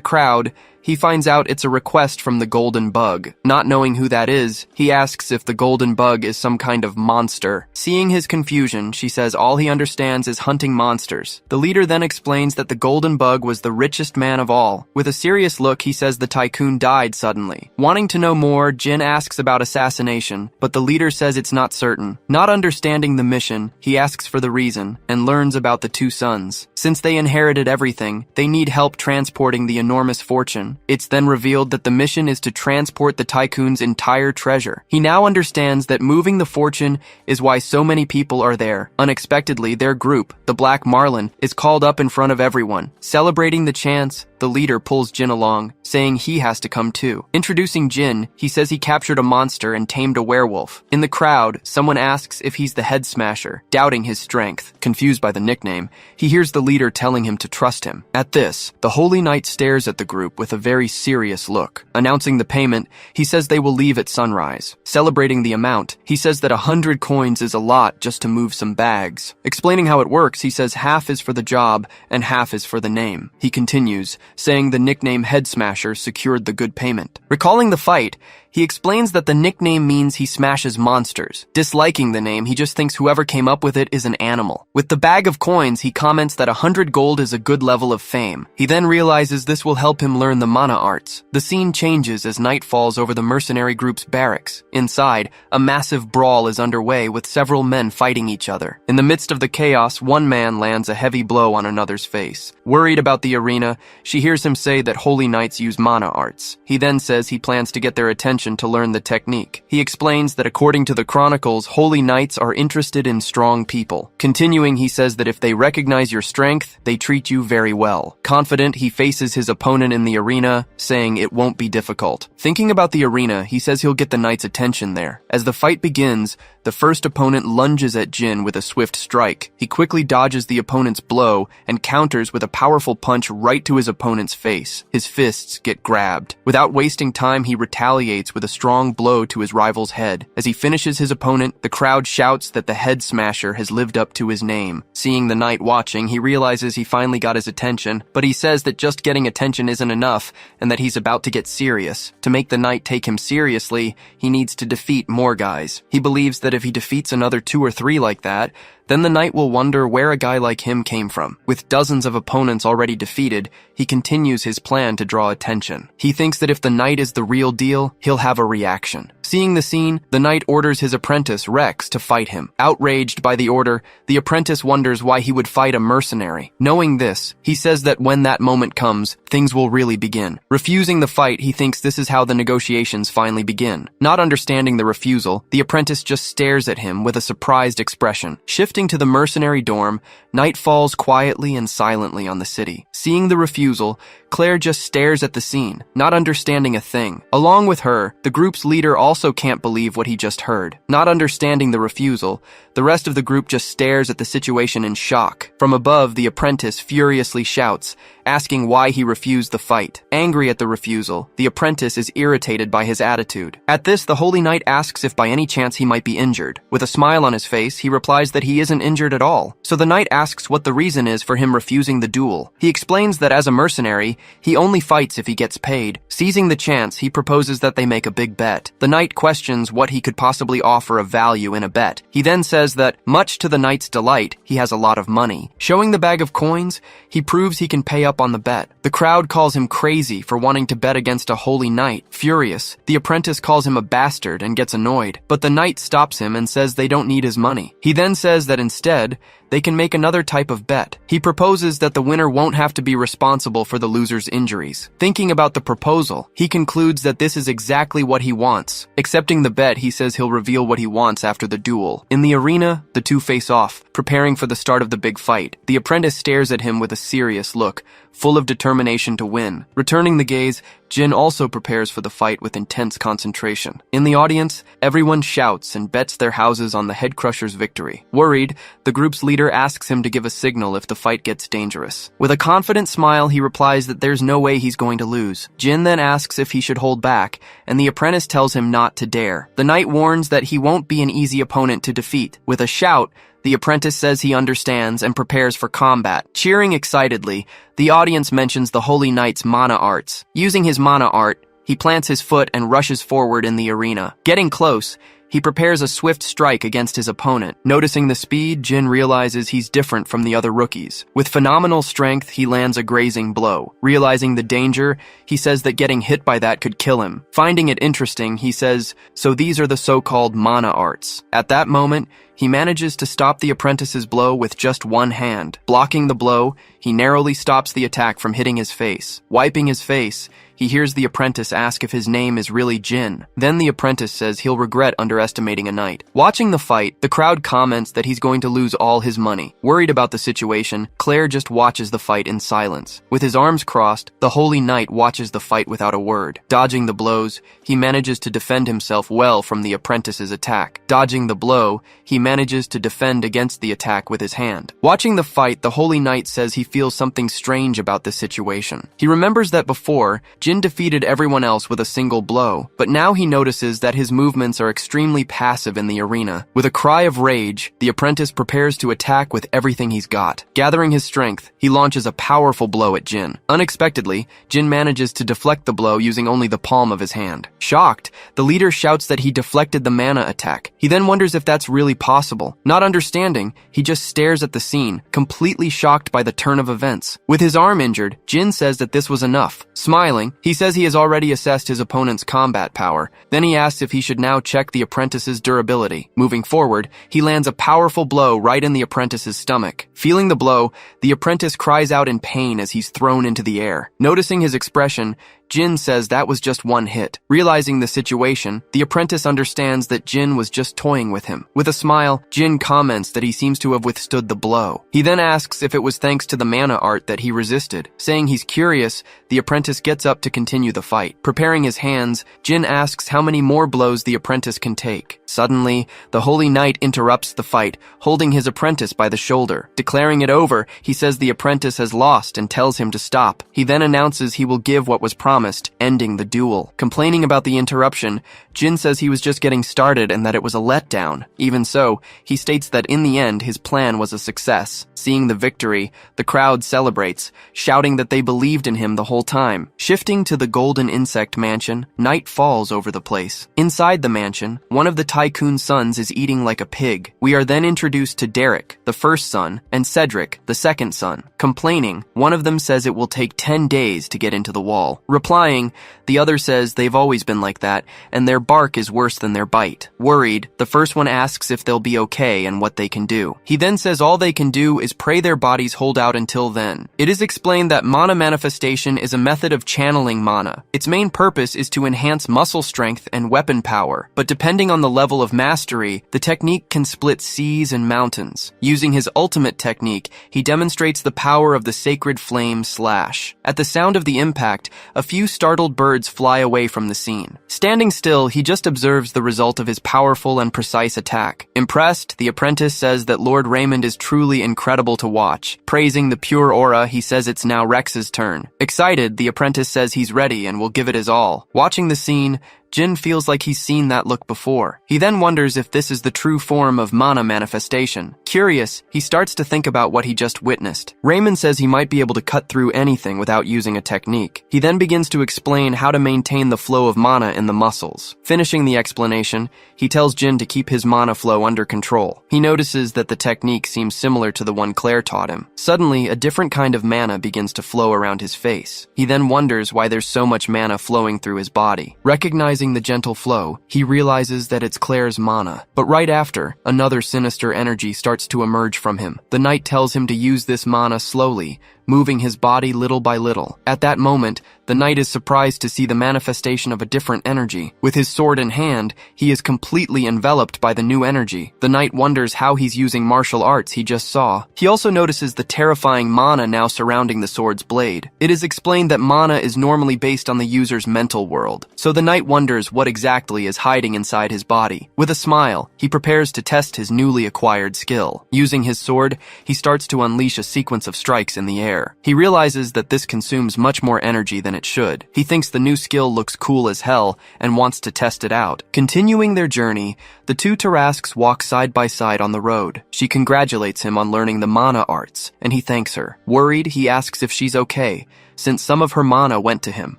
crowd, he finds out it's a request from the Golden Bug. Not knowing who that is, he asks if the Golden Bug is some kind of monster. Seeing his confusion, she says all he understands is hunting monsters. The leader then explains that the Golden Bug was the richest man of all. With a serious look, he says the tycoon died suddenly. Wanting to know more, Jin asks about assassination, but the leader says it's not certain. Not understanding the mission, he asks for the reason, and learns about the two sons. Since they inherited everything, they need help transporting the enormous fortune. It's then revealed that the mission is to transport the tycoon's entire treasure. He now understands that moving the fortune is why so many people are there. Unexpectedly, their group, the Black Marlin, is called up in front of everyone. Celebrating the chance, the leader pulls Jin along, saying he has to come too. Introducing Jin, he says he captured a monster and tamed a werewolf. In the crowd, someone asks if he's the head smasher, doubting his strength. Confused by the nickname, he hears the leader telling him to trust him. At this, the Holy Knight stares at the group with a very serious look. Announcing the payment, he says they will leave at sunrise. Celebrating the amount, he says that 100 coins is a lot just to move some bags. Explaining how it works, he says half is for the job and half is for the name. He continues, saying the nickname Head Smasher secured the good payment. Recalling the fight, he explains that the nickname means he smashes monsters. Disliking the name, he just thinks whoever came up with it is an animal. With the bag of coins, he comments that 100 gold is a good level of fame. He then realizes this will help him learn the mana arts. The scene changes as night falls over the mercenary group's barracks. Inside, a massive brawl is underway with several men fighting each other. In the midst of the chaos, one man lands a heavy blow on another's face. Worried about the arena, she hears him say that holy knights use mana arts. He then says he plans to get their attention to learn the technique. He explains that according to the chronicles, holy knights are interested in strong people. Continuing, he says that if they recognize your strength, they treat you very well. Confident, he faces his opponent in the arena, saying it won't be difficult. Thinking about the arena, he says he'll get the knight's attention there. As the fight begins, the first opponent lunges at Jin with a swift strike. He quickly dodges the opponent's blow and counters with a powerful punch right to his opponent's face. His fists get grabbed. Without wasting time, he retaliates with a strong blow to his rival's head. As he finishes his opponent, the crowd shouts that the Head Smasher has lived up to his name. Seeing the knight watching, he realizes he finally got his attention, but he says that just getting attention isn't enough and that he's about to get serious. To make the knight take him seriously, he needs to defeat more guys. He believes that if he defeats another 2 or 3 like that, then the knight will wonder where a guy like him came from. With dozens of opponents already defeated, he continues his plan to draw attention. He thinks that if the knight is the real deal, he'll have a reaction. Seeing the scene, the knight orders his apprentice, Rex, to fight him. Outraged by the order, the apprentice wonders why he would fight a mercenary. Knowing this, he says that when that moment comes, things will really begin. Refusing the fight, he thinks this is how the negotiations finally begin. Not understanding the refusal, the apprentice just stares at him with a surprised expression. Shifting to the mercenary dorm, night falls quietly and silently on the city. Seeing the refusal, Claire just stares at the scene, not understanding a thing. Along with her, the group's leader also can't believe what he just heard. Not understanding the refusal, the rest of the group just stares at the situation in shock. From above, the apprentice furiously shouts, asking why he refused the fight. Angry at the refusal, the apprentice is irritated by his attitude. At this, the Holy Knight asks if by any chance he might be injured. With a smile on his face, he replies that he isn't injured at all. So the knight asks what the reason is for him refusing the duel. He explains that as a mercenary, he only fights if he gets paid. Seizing the chance, he proposes that they make a big bet. The knight questions what he could possibly offer of value in a bet. He then says that, much to the knight's delight, he has a lot of money. Showing the bag of coins, he proves he can pay up on the bet. The crowd calls him crazy for wanting to bet against a holy knight. Furious, the apprentice calls him a bastard and gets annoyed, but the knight stops him and says they don't need his money. He then says that instead, they can make another type of bet. He proposes that the winner won't have to be responsible for the loser's injuries. Thinking about the proposal, he concludes that this is exactly what he wants. Accepting the bet, he says he'll reveal what he wants after the duel. In the arena, the two face off, preparing for the start of the big fight. The apprentice stares at him with a serious look, full of determination to win. Returning the gaze, Jin also prepares for the fight with intense concentration. In the audience, everyone shouts and bets their houses on the head crusher's victory. Worried, the group's leader asks him to give a signal if the fight gets dangerous. With a confident smile, he replies that there's no way he's going to lose. Jin then asks if he should hold back, and the apprentice tells him not to dare. The knight warns that he won't be an easy opponent to defeat. With a shout, The apprentice says he understands and prepares for combat. Cheering excitedly, the audience mentions the Holy Knight's mana arts. Using his mana art, he plants his foot and rushes forward in the arena. Getting close, he prepares a swift strike against his opponent. Noticing the speed, Jin realizes he's different from the other rookies. With phenomenal strength, he lands a grazing blow. Realizing the danger, he says that getting hit by that could kill him. Finding it interesting, he says, "So these are the so-called mana arts." At that moment, he manages to stop the apprentice's blow with just one hand. Blocking the blow, he narrowly stops the attack from hitting his face. Wiping his face, he hears the apprentice ask if his name is really Jin. Then the apprentice says he'll regret underestimating a knight. Watching the fight, the crowd comments that he's going to lose all his money. Worried about the situation, Claire just watches the fight in silence. With his arms crossed, the Holy Knight watches the fight without a word. Dodging the blows, he manages to defend himself well from the apprentice's attack. Dodging the blow, he manages to defend against the attack with his hand. Watching the fight, the Holy Knight says he feels something strange about this situation. He remembers that before, Jin defeated everyone else with a single blow, but now he notices that his movements are extremely passive in the arena. With a cry of rage, the apprentice prepares to attack with everything he's got. Gathering his strength, he launches a powerful blow at Jin. Unexpectedly, Jin manages to deflect the blow using only the palm of his hand. Shocked, the leader shouts that he deflected the mana attack. He then wonders if that's really possible. Not understanding, he just stares at the scene, completely shocked by the turn of events. With his arm injured, Jin says that this was enough. Smiling, he says he has already assessed his opponent's combat power. Then he asks if he should now check the apprentice's durability. Moving forward, he lands a powerful blow right in the apprentice's stomach. Feeling the blow, the apprentice cries out in pain as he's thrown into the air. Noticing his expression, Jin says that was just one hit. Realizing the situation, the apprentice understands that Jin was just toying with him. With a smile, Jin comments that he seems to have withstood the blow. He then asks if it was thanks to the mana art that he resisted. Saying he's curious, the apprentice gets up to continue the fight. Preparing his hands, Jin asks how many more blows the apprentice can take. Suddenly, the Holy Knight interrupts the fight, holding his apprentice by the shoulder. Declaring it over, he says the apprentice has lost and tells him to stop. He then announces he will give what was promised, ending the duel. Complaining about the interruption, Jin says he was just getting started and that it was a letdown. Even so, he states that in the end, his plan was a success. Seeing the victory, the crowd celebrates, shouting that they believed in him the whole time. Shifting to the Golden Insect Mansion, night falls over the place. Inside the mansion, one of the tycoon's sons is eating like a pig. We are then introduced to Derek, the first son, and Cedric, the second son. Complaining, one of them says it will take 10 days to get into the wall. Replying, the other says they've always been like that, and their bark is worse than their bite. Worried, the first one asks if they'll be okay and what they can do. He then says all they can do is pray their bodies hold out until then. It is explained that mana manifestation is a method of channeling mana. Its main purpose is to enhance muscle strength and weapon power, but depending on the level of mastery, the technique can split seas and mountains. Using his ultimate technique, he demonstrates the power of the sacred flame slash. At the sound of the impact, a few startled birds fly away from the scene. Standing still, he just observes the result of his powerful and precise attack. Impressed, the apprentice says that Lord Raymond is truly incredible to watch. Praising the pure aura, he says it's now Rex's turn. Excited, the apprentice says he's ready and will give it his all. Watching the scene, Jin feels like he's seen that look before. He then wonders if this is the true form of mana manifestation. Curious, he starts to think about what he just witnessed. Raymond says he might be able to cut through anything without using a technique. He then begins to explain how to maintain the flow of mana in the muscles. Finishing the explanation, he tells Jin to keep his mana flow under control. He notices that the technique seems similar to the one Claire taught him. Suddenly, a different kind of mana begins to flow around his face. He then wonders why there's so much mana flowing through his body. Recognizing the gentle flow, he realizes that it's Claire's mana. But right after, another sinister energy starts to emerge from him. The knight tells him to use this mana slowly, moving his body little by little. At that moment, the knight is surprised to see the manifestation of a different energy. With his sword in hand, he is completely enveloped by the new energy. The knight wonders how he's using martial arts he just saw. He also notices the terrifying mana now surrounding the sword's blade. It is explained that mana is normally based on the user's mental world, so the knight wonders what exactly is hiding inside his body. With a smile, he prepares to test his newly acquired skill. Using his sword, he starts to unleash a sequence of strikes in the air. hair. He realizes that this consumes much more energy than it should. He thinks the new skill looks cool as hell and wants to test it out. Continuing their journey, the two Tarasques walk side by side on the road. She congratulates him on learning the mana arts, and he thanks her. Worried, he asks if she's okay, since some of her mana went to him.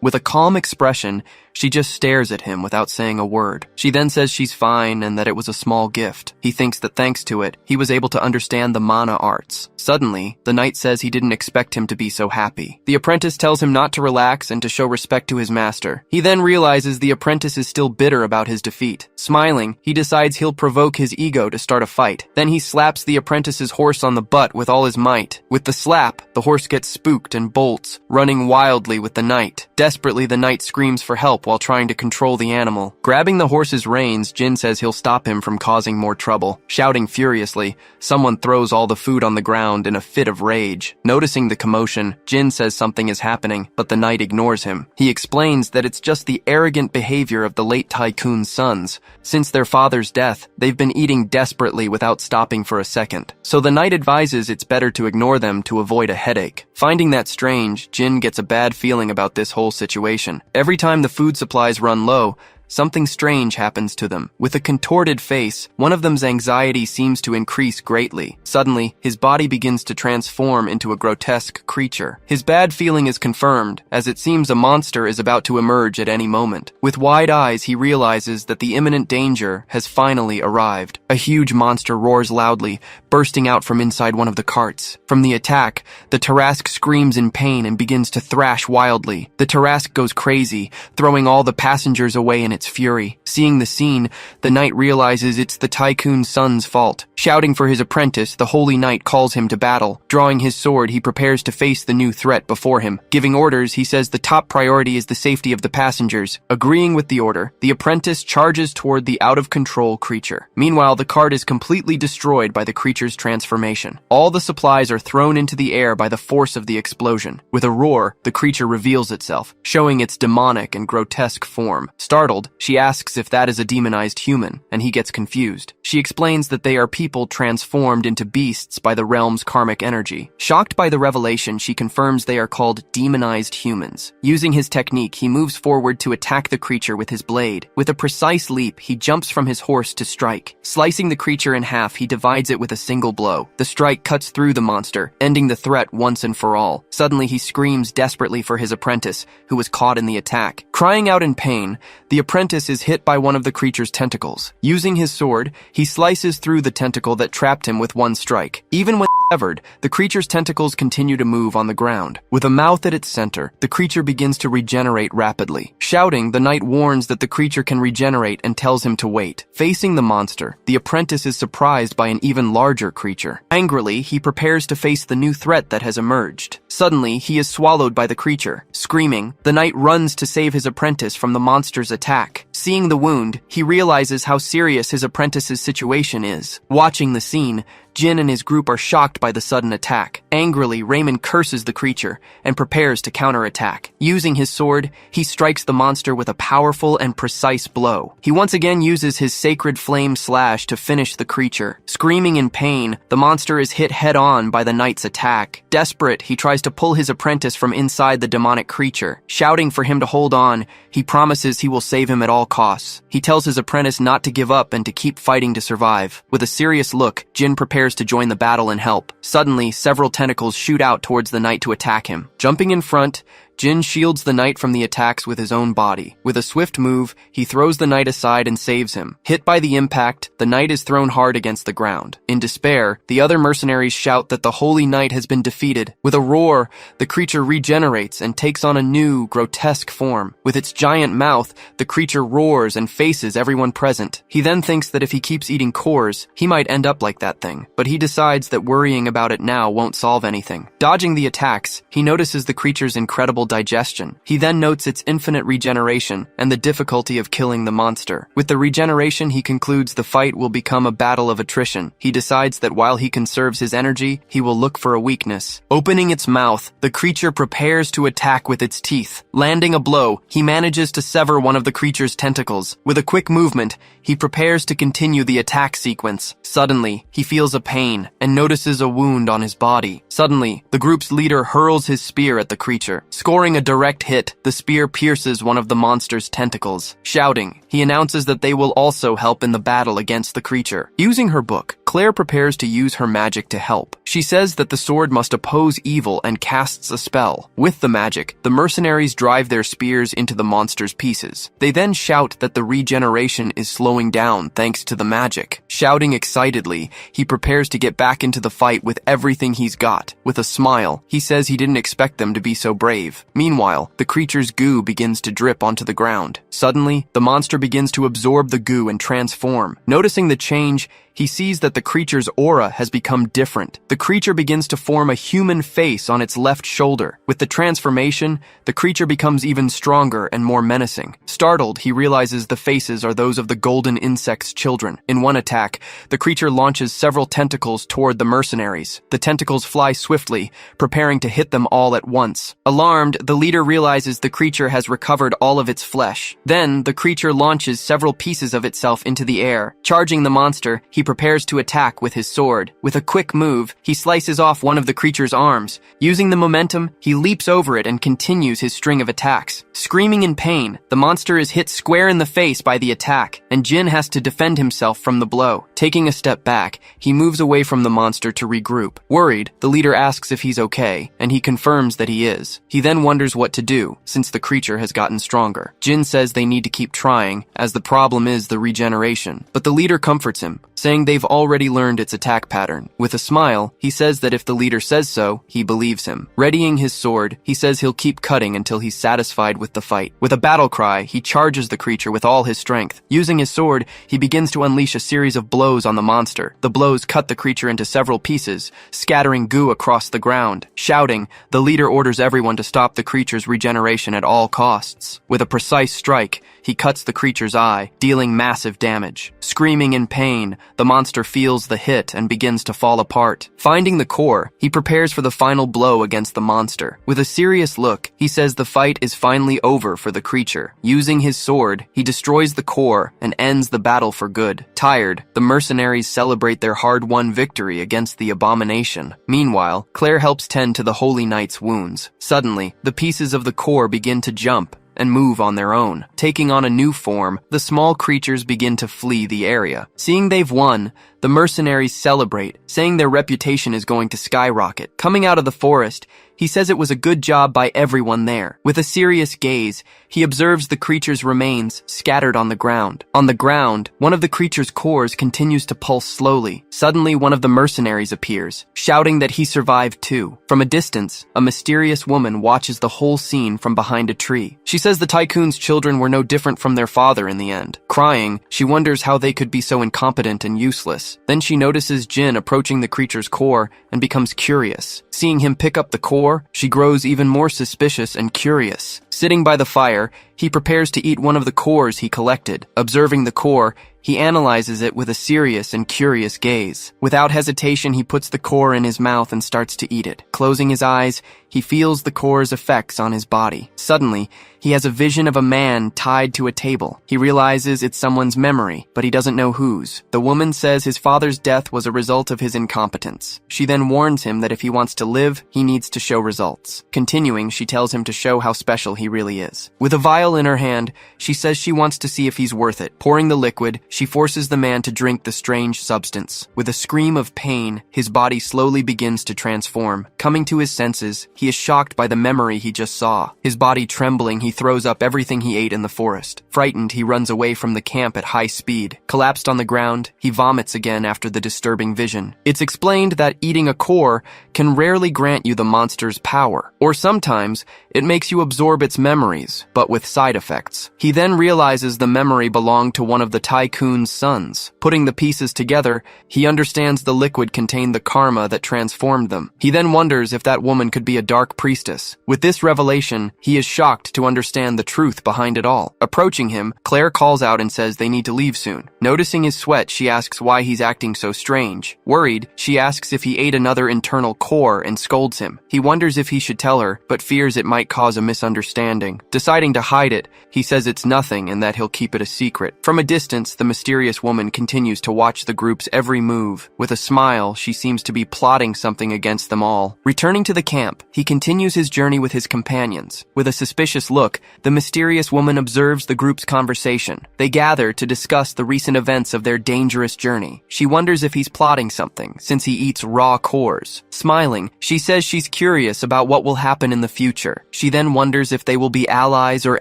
With a calm expression, she just stares at him without saying a word. She then says she's fine and that it was a small gift. He thinks that thanks to it, he was able to understand the mana arts. Suddenly, the knight says he didn't expect him to be so happy. The apprentice tells him not to relax and to show respect to his master. He then realizes the apprentice is still bitter about his defeat. Smiling, he decides he'll provoke his ego to start a fight. Then he slaps the apprentice's horse on the butt with all his might. With the slap, the horse gets spooked and bolts, running wildly with the knight. Desperately, the knight screams for help while trying to control the animal. Grabbing the horse's reins, Jin says he'll stop him from causing more trouble. Shouting furiously, someone throws all the food on the ground in a fit of rage. Noticing the commotion, Jin says something is happening, but the knight ignores him. He explains that it's just the arrogant behavior of the late tycoon's sons. Since their father's death, they've been eating desperately without stopping for a second. So the knight advises it's better to ignore them to avoid a headache. Finding that strange, Jin gets a bad feeling about this whole situation. Every time the food supplies run low, something strange happens to them. With a contorted face, one of them's anxiety seems to increase greatly. Suddenly, his body begins to transform into a grotesque creature. His bad feeling is confirmed, as it seems a monster is about to emerge at any moment. With wide eyes, he realizes that the imminent danger has finally arrived. A huge monster roars loudly, bursting out from inside one of the carts. From the attack, the Tarasque screams in pain and begins to thrash wildly. The Tarasque goes crazy, throwing all the passengers away in its fury. Seeing the scene, the knight realizes it's the tycoon's son's fault. Shouting for his apprentice, the holy knight calls him to battle. Drawing his sword, he prepares to face the new threat before him. Giving orders, he says the top priority is the safety of the passengers. Agreeing with the order, the apprentice charges toward the out-of-control creature. Meanwhile, the cart is completely destroyed by the creature's transformation. All the supplies are thrown into the air by the force of the explosion. With a roar, the creature reveals itself, showing its demonic and grotesque form. Startled, she asks if that is a demonized human, and he gets confused. She explains that they are people transformed into beasts by the realm's karmic energy. Shocked by the revelation, she confirms they are called demonized humans. Using his technique, he moves forward to attack the creature with his blade. With a precise leap, he jumps from his horse to strike. Slicing the creature in half, he divides it with a single blow. The strike cuts through the monster, ending the threat once and for all. Suddenly, he screams desperately for his apprentice, who was caught in the attack. Crying out in pain, the apprentice is hit by one of the creature's tentacles. Using his sword, he slices through the tentacle that trapped him with one strike. Even when severed, the creature's tentacles continue to move on the ground. With a mouth at its center, the creature begins to regenerate rapidly. Shouting, the knight warns that the creature can regenerate and tells him to wait. Facing the monster, the apprentice is surprised by an even larger creature. Angrily, he prepares to face the new threat that has emerged. Suddenly, he is swallowed by the creature. Screaming, the knight runs to save his apprentice from the monster's attack. Seeing the wound, he realizes how serious his apprentice's situation is. Watching the scene, Jin and his group are shocked by the sudden attack. Angrily, Raymond curses the creature and prepares to counterattack. Using his sword, he strikes the monster with a powerful and precise blow. He once again uses his sacred flame slash to finish the creature. Screaming in pain, the monster is hit head-on by the knight's attack. Desperate, he tries to pull his apprentice from inside the demonic creature. Shouting for him to hold on, he promises he will save him at all costs. He tells his apprentice not to give up and to keep fighting to survive. With a serious look, Jin prepares to join the battle and help. Suddenly, several tentacles shoot out towards the knight to attack him. Jumping in front, Jin shields the knight from the attacks with his own body. With a swift move, he throws the knight aside and saves him. Hit by the impact, the knight is thrown hard against the ground. In despair, the other mercenaries shout that the holy knight has been defeated. With a roar, the creature regenerates and takes on a new, grotesque form. With its giant mouth, the creature roars and faces everyone present. He then thinks that if he keeps eating cores, he might end up like that thing. But he decides that worrying about it now won't solve anything. Dodging the attacks, he notices the creature's incredible digestion. He then notes its infinite regeneration and the difficulty of killing the monster. With the regeneration, he concludes the fight will become a battle of attrition. He decides that while he conserves his energy, he will look for a weakness. Opening its mouth, the creature prepares to attack with its teeth. Landing a blow, he manages to sever one of the creature's tentacles. With a quick movement, he prepares to continue the attack sequence. Suddenly, he feels a pain and notices a wound on his body. Suddenly, the group's leader hurls his spear at the creature. Scoring a direct hit, the spear pierces one of the monster's tentacles. Shouting, he announces that they will also help in the battle against the creature. Using her book, Claire prepares to use her magic to help. She says that the sword must oppose evil and casts a spell. With the magic, the mercenaries drive their spears into the monster's pieces. They then shout that the regeneration is slowing down thanks to the magic. Shouting excitedly, he prepares to get back into the fight with everything he's got. With a smile, he says he didn't expect them to be so brave. Meanwhile, the creature's goo begins to drip onto the ground. Suddenly, the monster begins to absorb the goo and transform. Noticing the change, he sees that the creature's aura has become different. The creature begins to form a human face on its left shoulder. With the transformation, the creature becomes even stronger and more menacing. Startled, he realizes the faces are those of the golden insect's children. In one attack, the creature launches several tentacles toward the mercenaries. The tentacles fly swiftly, preparing to hit them all at once. Alarmed, the leader realizes the creature has recovered all of its flesh. Then, the creature launches several pieces of itself into the air. Charging the monster, he prepares to attack with his sword. With a quick move, he slices off one of the creature's arms. Using the momentum, he leaps over it and continues his string of attacks. Screaming in pain, the monster is hit square in the face by the attack, and Jin has to defend himself from the blow. Taking a step back, he moves away from the monster to regroup. Worried, the leader asks if he's okay, and he confirms that he is. He then wonders what to do, since the creature has gotten stronger. Jin says they need to keep trying, as the problem is the regeneration. But the leader comforts him, saying they've already learned its attack pattern. With a smile, he says that if the leader says so, he believes him. Readying his sword, he says he'll keep cutting until he's satisfied with the fight. With a battle cry, he charges the creature with all his strength. Using his sword, he begins to unleash a series of blows on the monster. The blows cut the creature into several pieces, scattering goo across the ground. Shouting, the leader orders everyone to stop the creature's regeneration at all costs. With a precise strike, he cuts the creature's eye, dealing massive damage. Screaming in pain, the monster feels the hit and begins to fall apart. Finding the core, he prepares for the final blow against the monster. With a serious look, he says the fight is finally over for the creature. Using his sword, he destroys the core and ends the battle for good. Tired, the mercenaries celebrate their hard-won victory against the abomination. Meanwhile, Claire helps tend to the Holy Knight's wounds. Suddenly, the pieces of the core begin to jump and move on their own. Taking on a new form, the small creatures begin to flee the area. Seeing they've won, the mercenaries celebrate, saying their reputation is going to skyrocket. Coming out of the forest, he says it was a good job by everyone there. With a serious gaze, he observes the creature's remains scattered on the ground. On the ground, one of the creature's cores continues to pulse slowly. Suddenly, one of the mercenaries appears, shouting that he survived too. From a distance, a mysterious woman watches the whole scene from behind a tree. She says the tycoon's children were no different from their father in the end. Crying, she wonders how they could be so incompetent and useless. Then she notices Jin approaching the creature's core and becomes curious. Seeing him pick up the core, she grows even more suspicious and curious. Sitting by the fire, he prepares to eat one of the cores he collected. Observing the core, he analyzes it with a serious and curious gaze. Without hesitation, he puts the core in his mouth and starts to eat it. Closing his eyes, he feels the core's effects on his body. Suddenly, he has a vision of a man tied to a table. He realizes it's someone's memory, but he doesn't know whose. The woman says his father's death was a result of his incompetence. She then warns him that if he wants to live, he needs to show results. Continuing, she tells him to show how special he really is. With a vial in her hand, she says she wants to see if he's worth it. Pouring the liquid, she forces the man to drink the strange substance. With a scream of pain, his body slowly begins to transform. Coming to his senses, he is shocked by the memory he just saw. His body trembling, he throws up everything he ate in the forest. Frightened, he runs away from the camp at high speed. Collapsed on the ground, he vomits again after the disturbing vision. It's explained that eating a core can rarely grant you the monster's power, or sometimes It makes you absorb its memories, but with side effects. He then realizes the memory belonged to one of the tycoon's sons. Putting the pieces together, he understands the liquid contained the karma that transformed them. He then wonders if that woman could be a dark priestess. With this revelation, he is shocked to understand the truth behind it all. Approaching him, Claire calls out and says they need to leave soon. Noticing his sweat, she asks why he's acting so strange. Worried, she asks if he ate another internal core and scolds him. He wonders if he should tell her, but fears it might cause a misunderstanding. Deciding to hide it, he says it's nothing and that he'll keep it a secret. From a distance, the mysterious woman continues to watch the group's every move. With a smile, she seems to be plotting something against them all. Returning to the camp, he continues his journey with his companions. With a suspicious look, the mysterious woman observes the group's conversation. They gather to discuss the recent events of their dangerous journey. She wonders if he's plotting something, since he eats raw cores. Smiling, she says she's curious about what will happen in the future. She then wonders if they will be allies or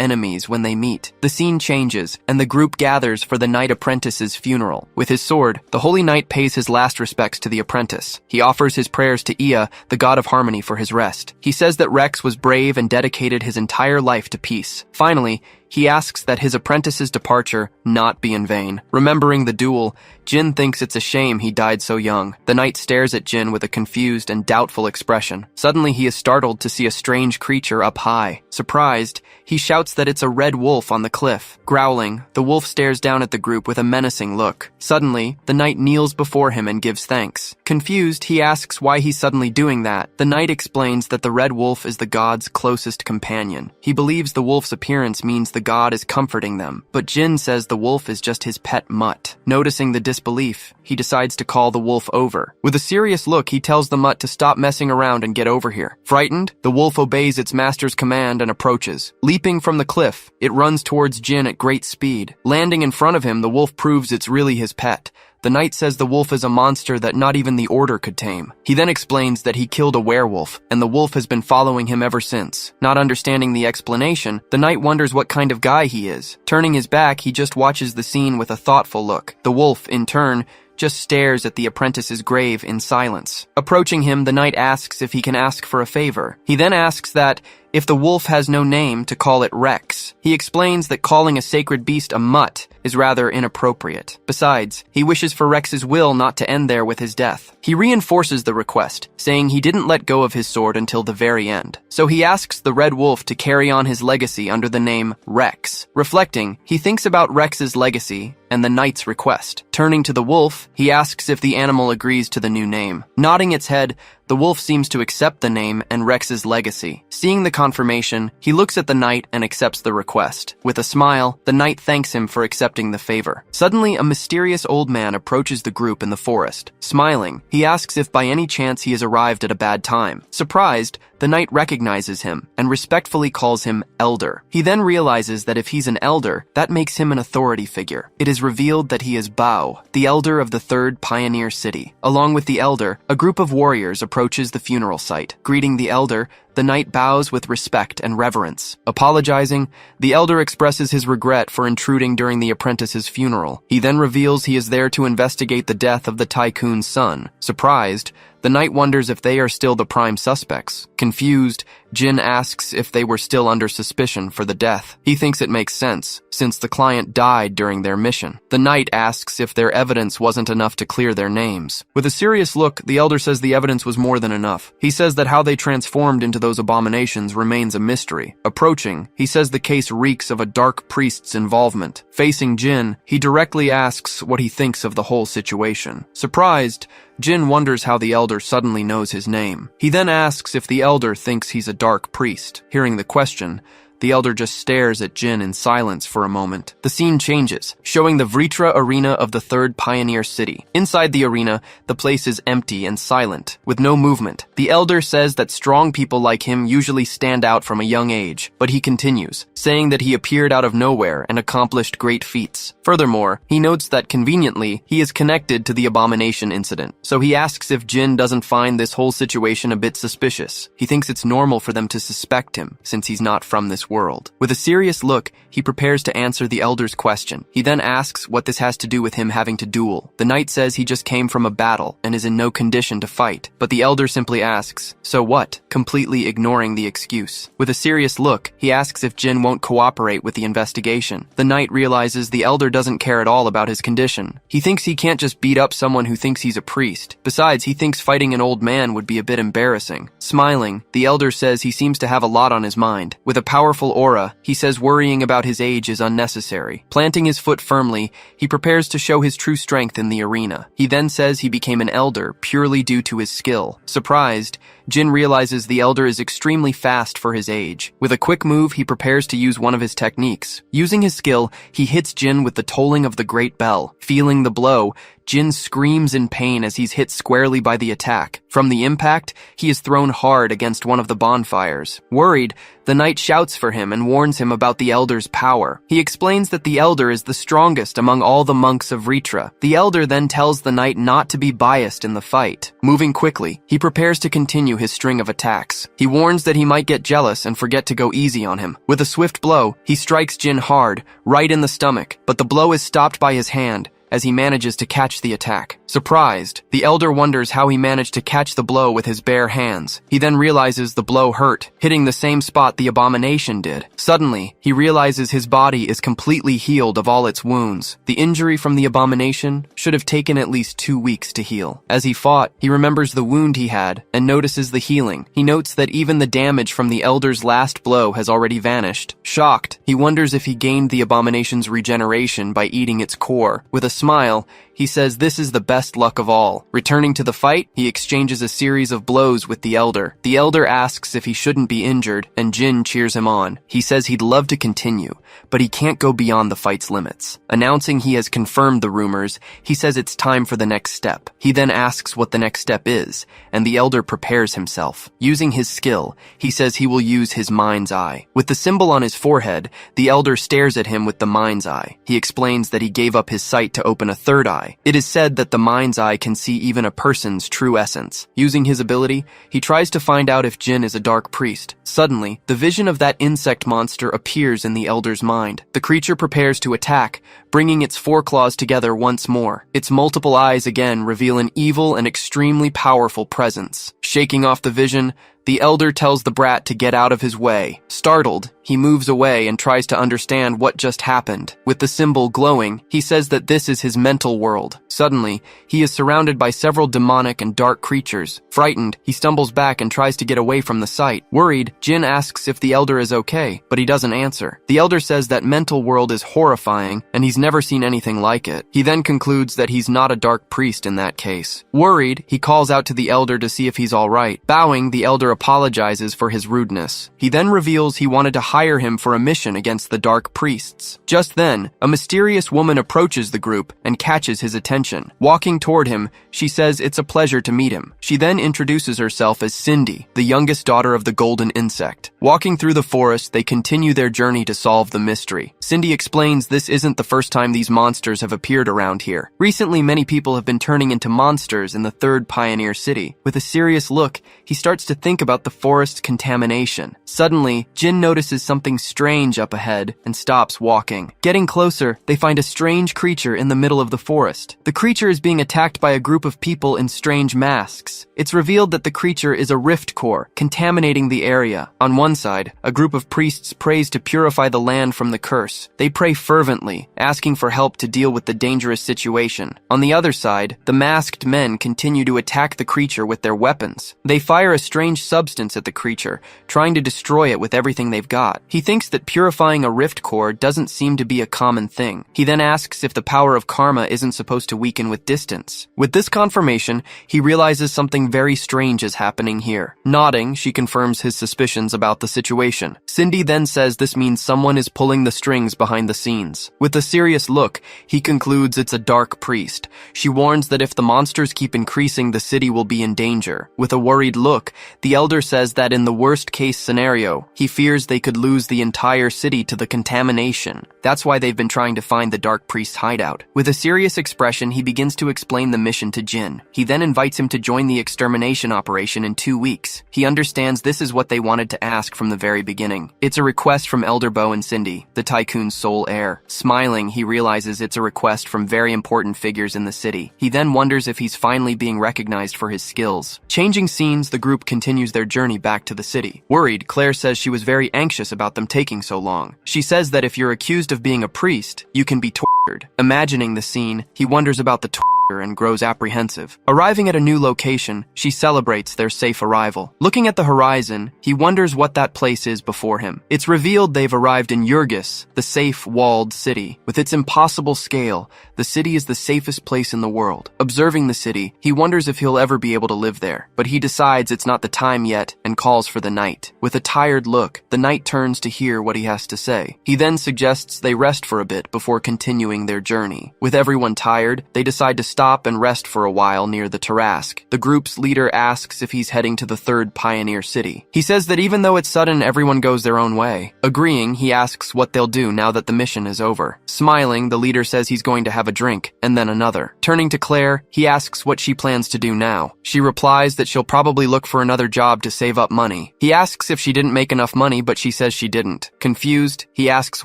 enemies when they meet. The scene changes, and the group gathers for the knight apprentice's funeral. With his sword, the holy knight pays his last respects to the apprentice. He offers his prayers to Ea, the god of harmony, for his rest. He says that Rex was brave and dedicated his entire life to peace. Finally, he asks that his apprentice's departure not be in vain. Remembering the duel, Jin thinks it's a shame he died so young. The knight stares at Jin with a confused and doubtful expression. Suddenly, he is startled to see a strange creature up high. Surprised, he shouts that it's a red wolf on the cliff. Growling, the wolf stares down at the group with a menacing look. Suddenly, the knight kneels before him and gives thanks. Confused, he asks why he's suddenly doing that. The knight explains that the red wolf is the god's closest companion. He believes the wolf's appearance means the god is comforting them, but Jin says the wolf is just his pet mutt. Noticing the disbelief, he decides to call the wolf over. With a serious look, he tells the mutt to stop messing around and get over here. Frightened, the wolf obeys its master's command and approaches. Leaping from the cliff, it runs towards Jin at great speed. Landing in front of him, the wolf proves it's really his pet. The knight says the wolf is a monster that not even the Order could tame. He then explains that he killed a werewolf, and the wolf has been following him ever since. Not understanding the explanation, the knight wonders what kind of guy he is. Turning his back, he just watches the scene with a thoughtful look. The wolf, in turn, just stares at the apprentice's grave in silence. Approaching him, the knight asks if he can ask for a favor. He then asks that, if the wolf has no name, to call it Rex. He explains that calling a sacred beast a mutt is rather inappropriate. Besides, he wishes for Rex's will not to end there with his death. He reinforces the request, saying he didn't let go of his sword until the very end. So he asks the red wolf to carry on his legacy under the name Rex. Reflecting, he thinks about Rex's legacy and the knight's request. Turning to the wolf, he asks if the animal agrees to the new name. Nodding its head, the wolf seems to accept the name and Rex's legacy. Seeing the confirmation, he looks at the knight and accepts the request. With a smile, the knight thanks him for accepting the favor. Suddenly, a mysterious old man approaches the group in the forest. Smiling, he asks if by any chance he has arrived at a bad time. Surprised, the knight recognizes him and respectfully calls him Elder. He then realizes that if he's an elder, that makes him an authority figure. It is revealed that he is Bao, the elder of the third pioneer city. Along with the elder, a group of warriors approaches the funeral site. Greeting the elder, the knight bows with respect and reverence. Apologizing, the elder expresses his regret for intruding during the apprentice's funeral. He then reveals he is there to investigate the death of the tycoon's son. Surprised, the knight wonders if they are still the prime suspects. Confused, Jin asks if they were still under suspicion for the death. He thinks it makes sense, since the client died during their mission. The knight asks if their evidence wasn't enough to clear their names. With a serious look, the elder says the evidence was more than enough. He says that how they transformed into those abominations remains a mystery. Approaching, he says the case reeks of a dark priest's involvement. Facing Jin, he directly asks what he thinks of the whole situation. Surprised, Jin wonders how the elder suddenly knows his name. He then asks if the elder thinks he's a dark priest. Hearing the question, the elder just stares at Jin in silence for a moment. The scene changes, showing the Vritra arena of the third pioneer city. Inside the arena, the place is empty and silent, with no movement. The elder says that strong people like him usually stand out from a young age, but he continues, saying that he appeared out of nowhere and accomplished great feats. Furthermore, he notes that conveniently, he is connected to the abomination incident, so he asks if Jin doesn't find this whole situation a bit suspicious. He thinks it's normal for them to suspect him, since he's not from this this world. With a serious look, he prepares to answer the elder's question. He then asks what this has to do with him having to duel. The knight says he just came from a battle and is in no condition to fight, but the elder simply asks, "So what?" completely ignoring the excuse. With a serious look, he asks if Jin won't cooperate with the investigation. The knight realizes the elder doesn't care at all about his condition. He thinks he can't just beat up someone who thinks he's a priest. Besides, he thinks fighting an old man would be a bit embarrassing. Smiling, the elder says he seems to have a lot on his mind. With a powerful aura, he says worrying about his age is unnecessary. Planting his foot firmly, he prepares to show his true strength in the arena. He then says he became an elder purely due to his skill. Surprised, Jin realizes the elder is extremely fast for his age. With a quick move, he prepares to use one of his techniques. Using his skill, he hits Jin with the tolling of the great bell. Feeling the blow, Jin screams in pain as he's hit squarely by the attack. From the impact, he is thrown hard against one of the bonfires. Worried, the knight shouts for him and warns him about the elder's power. He explains that the elder is the strongest among all the monks of Ritra. The elder then tells the knight not to be biased in the fight. Moving quickly, he prepares to continue his string of attacks. He warns that he might get jealous and forget to go easy on him. With a swift blow, he strikes Jin hard, right in the stomach, but the blow is stopped by his hand as he manages to catch the attack. Surprised, the elder wonders how he managed to catch the blow with his bare hands. He then realizes the blow hurt, hitting the same spot the abomination did. Suddenly, he realizes his body is completely healed of all its wounds. The injury from the abomination should have taken at least 2 weeks to heal. As he fought, he remembers the wound he had and notices the healing. He notes that even the damage from the elder's last blow has already vanished. Shocked, he wonders if he gained the abomination's regeneration by eating its core. With a smile, he says this is the best luck of all. Returning to the fight, he exchanges a series of blows with the elder. The elder asks if he shouldn't be injured, and Jin cheers him on. He says he'd love to continue, but he can't go beyond the fight's limits. Announcing he has confirmed the rumors, he says it's time for the next step. He then asks what the next step is, and the elder prepares himself. Using his skill, he says he will use his mind's eye. With the symbol on his forehead, the elder stares at him with the mind's eye. He explains that he gave up his sight to open a third eye. It is said that the mind's eye can see even a person's true essence. Using his ability, he tries to find out if Jin is a dark priest. Suddenly, the vision of that insect monster appears in the elder's mind. The creature prepares to attack, bringing its foreclaws together once more. Its multiple eyes again reveal an evil and extremely powerful presence. Shaking off the vision, the elder tells the brat to get out of his way. Startled, he moves away and tries to understand what just happened. With the symbol glowing, he says that this is his mental world. Suddenly, he is surrounded by several demonic and dark creatures. Frightened, he stumbles back and tries to get away from the sight. Worried, Jin asks if the elder is okay, but he doesn't answer. The elder says that mental world is horrifying and he's never seen anything like it. He then concludes that he's not a dark priest in that case. Worried, he calls out to the elder to see if he's all right. Bowing, the elder apologizes for his rudeness. He then reveals he wanted to hire him for a mission against the dark priests. Just then, a mysterious woman approaches the group and catches his attention. Walking toward him, she says it's a pleasure to meet him. She then introduces herself as Cindy, the youngest daughter of the golden insect. Walking through the forest, they continue their journey to solve the mystery. Cindy explains this isn't the first time these monsters have appeared around here. Recently, many people have been turning into monsters in the third pioneer city. With a serious look, he starts to think about the forest contamination. Suddenly, Jin notices something strange up ahead and stops walking. Getting closer, they find a strange creature in the middle of the forest. The creature is being attacked by a group of people in strange masks. It's revealed that the creature is a rift core, contaminating the area. On one side, a group of priests prays to purify the land from the curse. They pray fervently, asking for help to deal with the dangerous situation. On the other side, the masked men continue to attack the creature with their weapons. They fire a strange substance at the creature, trying to destroy it with everything they've got. He thinks that purifying a rift core doesn't seem to be a common thing. He then asks if the power of karma isn't supposed to weaken with distance. With this confirmation, he realizes something very strange is happening here. Nodding, she confirms his suspicions about the situation. Cindy then says this means someone is pulling the strings behind the scenes. With a serious look, he concludes it's a dark priest. She warns that if the monsters keep increasing, the city will be in danger. With With a worried look, the elder says that in the worst-case scenario, he fears they could lose the entire city to the contamination. That's why they've been trying to find the Dark Priest's hideout. With a serious expression, he begins to explain the mission to Jin. He then invites him to join the extermination operation in 2 weeks. He understands this is what they wanted to ask from the very beginning. It's a request from Elder Bo and Cindy, the tycoon's sole heir. Smiling, he realizes it's a request from very important figures in the city. He then wonders if he's finally being recognized for his skills. Changing scenes, the group continues their journey back to the city. Worried, Claire says she was very anxious about them taking so long. She says that if you're accused of being a priest, you can be tortured. Imagining the scene, he wonders about the torture and grows apprehensive. Arriving at a new location, she celebrates their safe arrival. Looking at the horizon, he wonders what that place is before him. It's revealed they've arrived in Yurgis, the safe, walled city. With its impossible scale, the city is the safest place in the world. Observing the city, he wonders if he'll ever be able to live there, but he decides it's not the time yet and calls for the knight. With a tired look, the knight turns to hear what he has to say. He then suggests they rest for a bit before continuing their journey. With everyone tired, they decide to stop and rest for a while near the Tarask. The group's leader asks if he's heading to the third pioneer city. He says that even though it's sudden, everyone goes their own way. Agreeing, he asks what they'll do now that the mission is over. Smiling, the leader says he's going to have a drink, and then another. Turning to Claire, he asks what she plans to do now. She replies that she'll probably look for another job to save up money. He asks if she didn't make enough money, but she says she didn't. Confused, he asks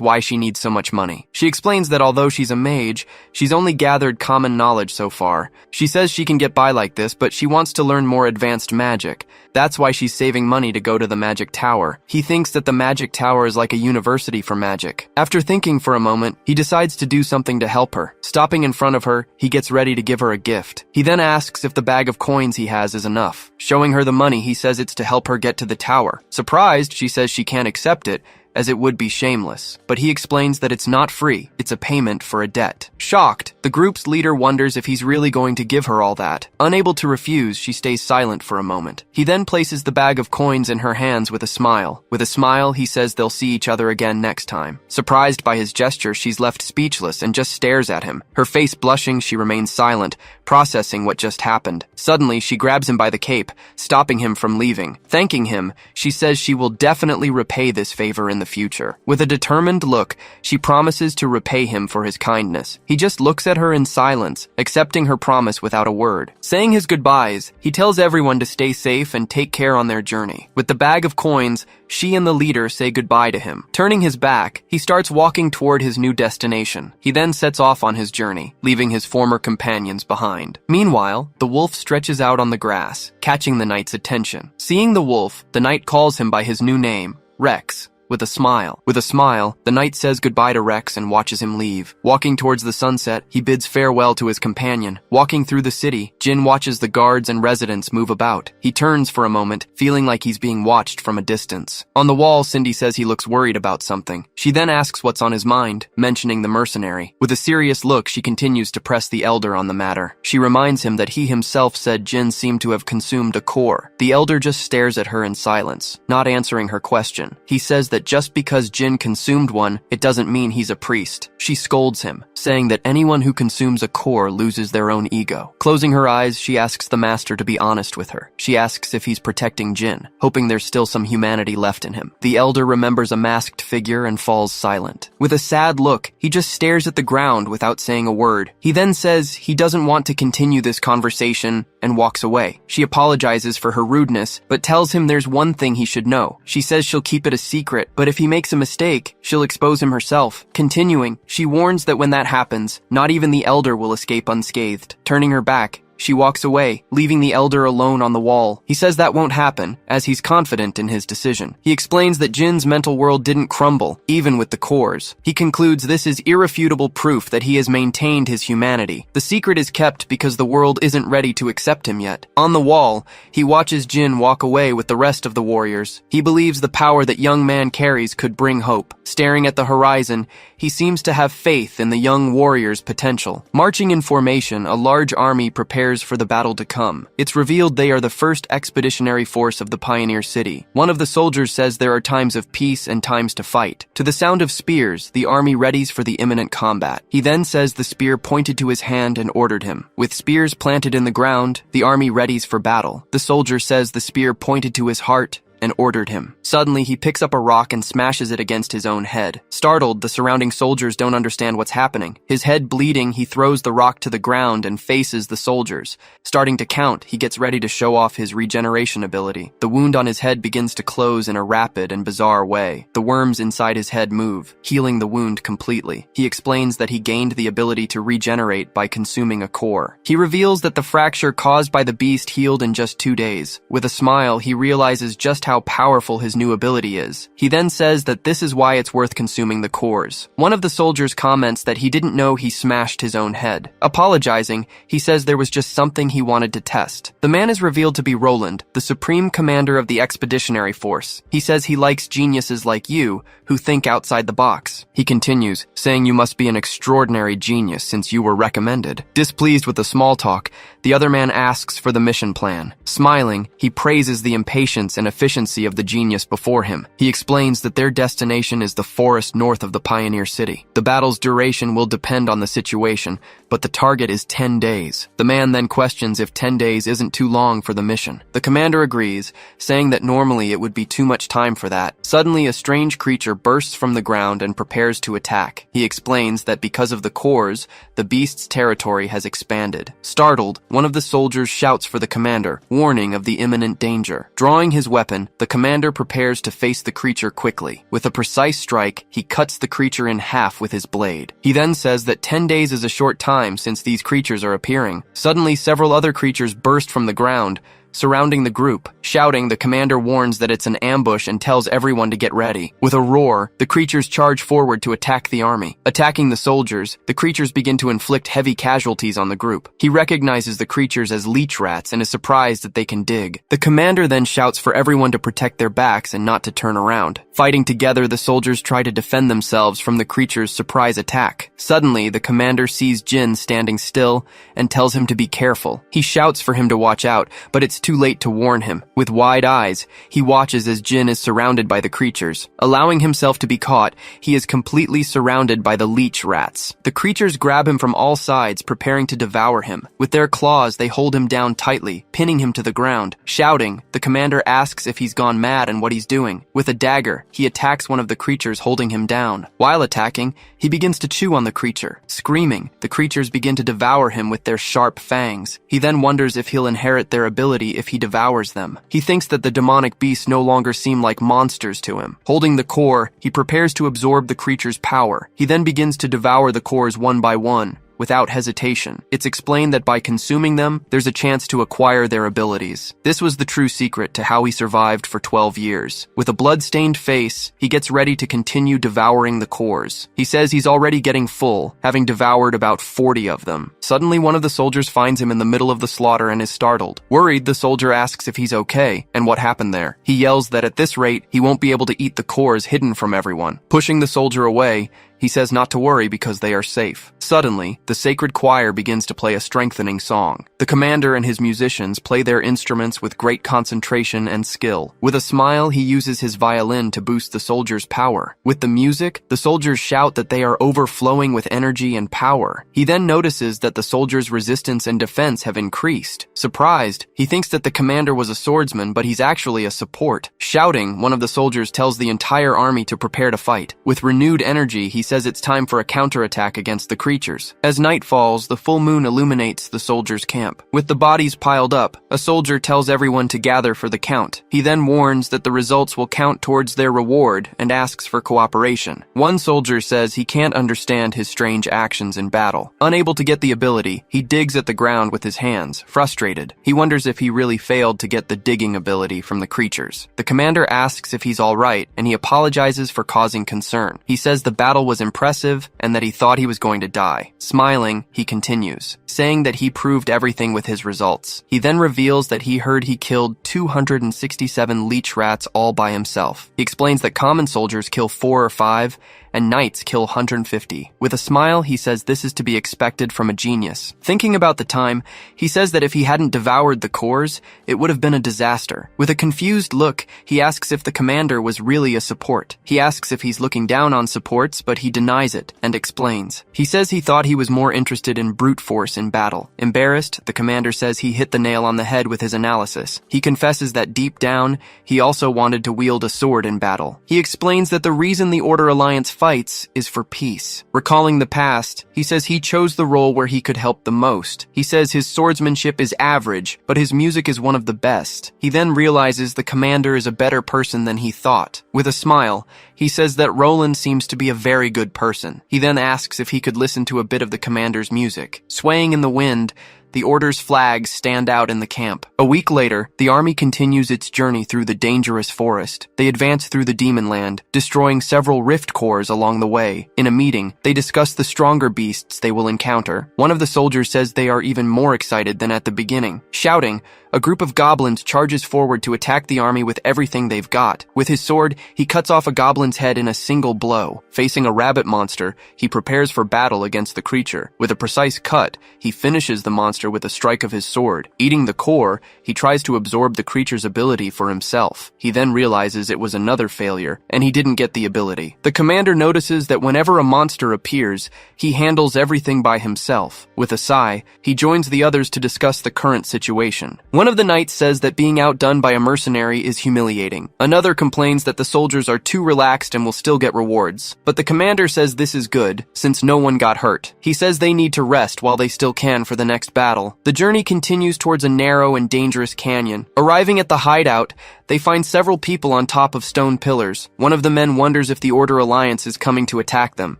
why she needs so much money. She explains that although she's a mage, she's only gathered common knowledge so far. She says she can get by like this, but she wants to learn more advanced magic. That's why she's saving money to go to the magic tower. He thinks that the magic tower is like a university for magic. After thinking for a moment, he decides to do something to help her. Stopping in front of her, he gets ready to give her a gift. He then asks if the bag of coins he has is enough. Showing her the money, he says it's to help her get to the tower. Surprised, she says she can't accept it, as it would be shameless. But he explains that it's not free, it's a payment for a debt. Shocked, the group's leader wonders if he's really going to give her all that. Unable to refuse, she stays silent for a moment. He then places the bag of coins in her hands with a smile. With a smile, he says they'll see each other again next time. Surprised by his gesture, she's left speechless and just stares at him. Her face blushing, she remains silent, processing what just happened. Suddenly, she grabs him by the cape, stopping him from leaving. Thanking him, she says she will definitely repay this favor in the future. With a determined look, she promises to repay him for his kindness. He just looks at her in silence, accepting her promise without a word. Saying his goodbyes, he tells everyone to stay safe and take care on their journey. With the bag of coins, she and the leader say goodbye to him. Turning his back, he starts walking toward his new destination. He then sets off on his journey, leaving his former companions behind. Meanwhile, the wolf stretches out on the grass, catching the knight's attention. Seeing the wolf, the knight calls him by his new name, Rex. With a smile, the knight says goodbye to Rex and watches him leave. Walking towards the sunset, he bids farewell to his companion. Walking through the city, Jin watches the guards and residents move about. He turns for a moment, feeling like he's being watched from a distance. On the wall, Cindy says he looks worried about something. She then asks what's on his mind, mentioning the mercenary. With a serious look, she continues to press the elder on the matter. She reminds him that he himself said Jin seemed to have consumed a core. The elder just stares at her in silence, not answering her question. He says that just because Jin consumed one, it doesn't mean he's a priest. She scolds him, saying that anyone who consumes a core loses their own ego. Closing her eyes, she asks the master to be honest with her. She asks if he's protecting Jin, hoping there's still some humanity left in him. The elder remembers a masked figure and falls silent. With a sad look, he just stares at the ground without saying a word. He then says he doesn't want to continue this conversation and walks away. She apologizes for her rudeness, but tells him there's one thing he should know. She says she'll keep it a secret, but if he makes a mistake, she'll expose him herself. Continuing, she warns that when that happens, not even the elder will escape unscathed. Turning her back, she walks away, leaving the elder alone on the wall. He says that won't happen, as he's confident in his decision. He explains that Jin's mental world didn't crumble, even with the cores. He concludes this is irrefutable proof that he has maintained his humanity. The secret is kept because the world isn't ready to accept him yet. On the wall, he watches Jin walk away with the rest of the warriors. He believes the power that young man carries could bring hope. Staring at the horizon, he seems to have faith in the young warrior's potential. Marching in formation, a large army prepares prepares for the battle to come. It's revealed they are the first expeditionary force of the Pioneer City. One of the soldiers says there are times of peace and times to fight. To the sound of spears, the army readies for the imminent combat. He then says the spear pointed to his hand and ordered him. With spears planted in the ground, the army readies for battle. The soldier says the spear pointed to his heart and ordered him. Suddenly, he picks up a rock and smashes it against his own head. Startled, the surrounding soldiers don't understand what's happening. His head bleeding, he throws the rock to the ground and faces the soldiers. Starting to count, he gets ready to show off his regeneration ability. The wound on his head begins to close in a rapid and bizarre way. The worms inside his head move, healing the wound completely. He explains that he gained the ability to regenerate by consuming a core. He reveals that the fracture caused by the beast healed in just 2 days. With a smile, he realizes just how powerful his new ability is. He then says that this is why it's worth consuming the cores. One of the soldiers comments that he didn't know he smashed his own head. Apologizing, he says there was just something he wanted to test. The man is revealed to be Roland, the supreme commander of the expeditionary force. He says he likes geniuses like you who think outside the box. He continues, saying you must be an extraordinary genius since you were recommended. Displeased with the small talk, the other man asks for the mission plan. Smiling, he praises the impatience and efficiency of the genius before him. He explains that their destination is the forest north of the Pioneer City. The battle's duration will depend on the situation, but the target is 10 days. The man then questions if 10 days isn't too long for the mission. The commander agrees, saying that normally it would be too much time for that. Suddenly, a strange creature bursts from the ground and prepares to attack. He explains that because of the cores, the beast's territory has expanded. Startled, one of the soldiers shouts for the commander, warning of the imminent danger. Drawing his weapon, the commander prepares to face the creature quickly. With a precise strike, he cuts the creature in half with his blade. He then says that 10 days is a short time since these creatures are appearing. Suddenly, several other creatures burst from the ground, surrounding the group. Shouting, the commander warns that it's an ambush and tells everyone to get ready. With a roar, the creatures charge forward to attack the army. Attacking the soldiers, the creatures begin to inflict heavy casualties on the group. He recognizes the creatures as leech rats and is surprised that they can dig. The commander then shouts for everyone to protect their backs and not to turn around. Fighting together, the soldiers try to defend themselves from the creature's surprise attack. Suddenly, the commander sees Jin standing still and tells him to be careful. He shouts for him to watch out, but it's too late to warn him. With wide eyes, he watches as Jin is surrounded by the creatures. Allowing himself to be caught, he is completely surrounded by the leech rats. The creatures grab him from all sides, preparing to devour him. With their claws, they hold him down tightly, pinning him to the ground. Shouting, the commander asks if he's gone mad and what he's doing. With a dagger, he attacks one of the creatures holding him down. While attacking, he begins to chew on the creature. Screaming, the creatures begin to devour him with their sharp fangs. He then wonders if he'll inherit their ability if he devours them. He thinks that the demonic beasts no longer seem like monsters to him. Holding the core, he prepares to absorb the creature's power. He then begins to devour the cores one by one, without hesitation. It's explained that by consuming them, there's a chance to acquire their abilities. This was the true secret to how he survived for 12 years. With a blood-stained face, he gets ready to continue devouring the cores. He says he's already getting full, having devoured about 40 of them. Suddenly, one of the soldiers finds him in the middle of the slaughter and is startled. Worried, the soldier asks if he's okay and what happened there. He yells that at this rate, he won't be able to eat the cores hidden from everyone. Pushing the soldier away, he says not to worry because they are safe. Suddenly, the sacred choir begins to play a strengthening song. The commander and his musicians play their instruments with great concentration and skill. With a smile, he uses his violin to boost the soldiers' power. With the music, the soldiers shout that they are overflowing with energy and power. He then notices that the soldiers' resistance and defense have increased. Surprised, he thinks that the commander was a swordsman, but he's actually a support. Shouting, one of the soldiers tells the entire army to prepare to fight. With renewed energy, he says it's time for a counterattack against the creatures. As night falls, the full moon illuminates the soldiers' camp. With the bodies piled up, a soldier tells everyone to gather for the count. He then warns that the results will count towards their reward and asks for cooperation. One soldier says he can't understand his strange actions in battle. Unable to get the ability, he digs at the ground with his hands, frustrated. He wonders if he really failed to get the digging ability from the creatures. The commander asks if he's alright, and he apologizes for causing concern. He says the battle was was impressive and that he thought he was going to die. Smiling, he continues, saying that he proved everything with his results. He then reveals that he heard he killed 267 leech rats all by himself. He explains that common soldiers kill 4 or 5, and knights kill 150. With a smile, he says this is to be expected from a genius. Thinking about the time, he says that if he hadn't devoured the cores, it would have been a disaster. With a confused look, he asks if the commander was really a support. He asks if he's looking down on supports, but he denies it and explains. He says he thought he was more interested in brute force in battle. Embarrassed, the commander says he hit the nail on the head with his analysis. He confesses that deep down, he also wanted to wield a sword in battle. He explains that the reason the Order Alliance fights is for peace. Recalling the past, he says he chose the role where he could help the most. He says his swordsmanship is average, but his music is one of the best. He then realizes the commander is a better person than he thought. With a smile, he says that Roland seems to be a very good person. He then asks if he could listen to a bit of the commander's music. Swaying in the wind, the Order's flags stand out in the camp. A week later, the army continues its journey through the dangerous forest. They advance through the Demon Land, destroying several rift cores along the way. In a meeting, they discuss the stronger beasts they will encounter. One of the soldiers says they are even more excited than at the beginning. Shouting, a group of goblins charges forward to attack the army with everything they've got. With his sword, he cuts off a goblin's head in a single blow. Facing a rabbit monster, he prepares for battle against the creature. With a precise cut, he finishes the monster with a strike of his sword. Eating the core, he tries to absorb the creature's ability for himself. He then realizes it was another failure, and he didn't get the ability. The commander notices that whenever a monster appears, he handles everything by himself. With a sigh, he joins the others to discuss the current situation. One of the knights says that being outdone by a mercenary is humiliating. Another complains that the soldiers are too relaxed and will still get rewards. But the commander says this is good, since no one got hurt. He says they need to rest while they still can for the next battle. The journey continues towards a narrow and dangerous canyon. Arriving at the hideout, they find several people on top of stone pillars. One of the men wonders if the Order Alliance is coming to attack them.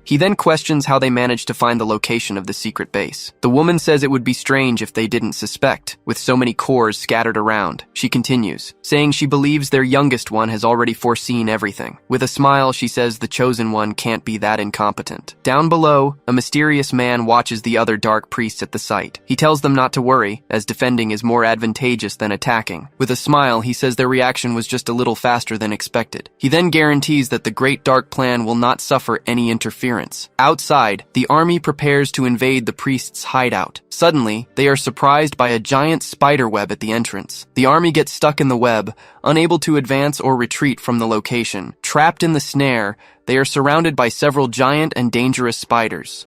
He then questions how they managed to find the location of the secret base. The woman says it would be strange if they didn't suspect, with so many cores scattered around. She continues, saying she believes their youngest one has already foreseen everything. With a smile, she says the chosen one can't be that incompetent. Down below, a mysterious man watches the other dark priests at the site. He tells them not to worry, as defending is more advantageous than attacking. With a smile, he says their reaction was just a little faster than expected. He then guarantees that the Great Dark Plan will not suffer any interference. Outside, the army prepares to invade the priest's hideout. Suddenly, they are surprised by a giant spider web at the entrance. The army gets stuck in the web, unable to advance or retreat from the location. Trapped in the snare, they are surrounded by several giant and dangerous spiders.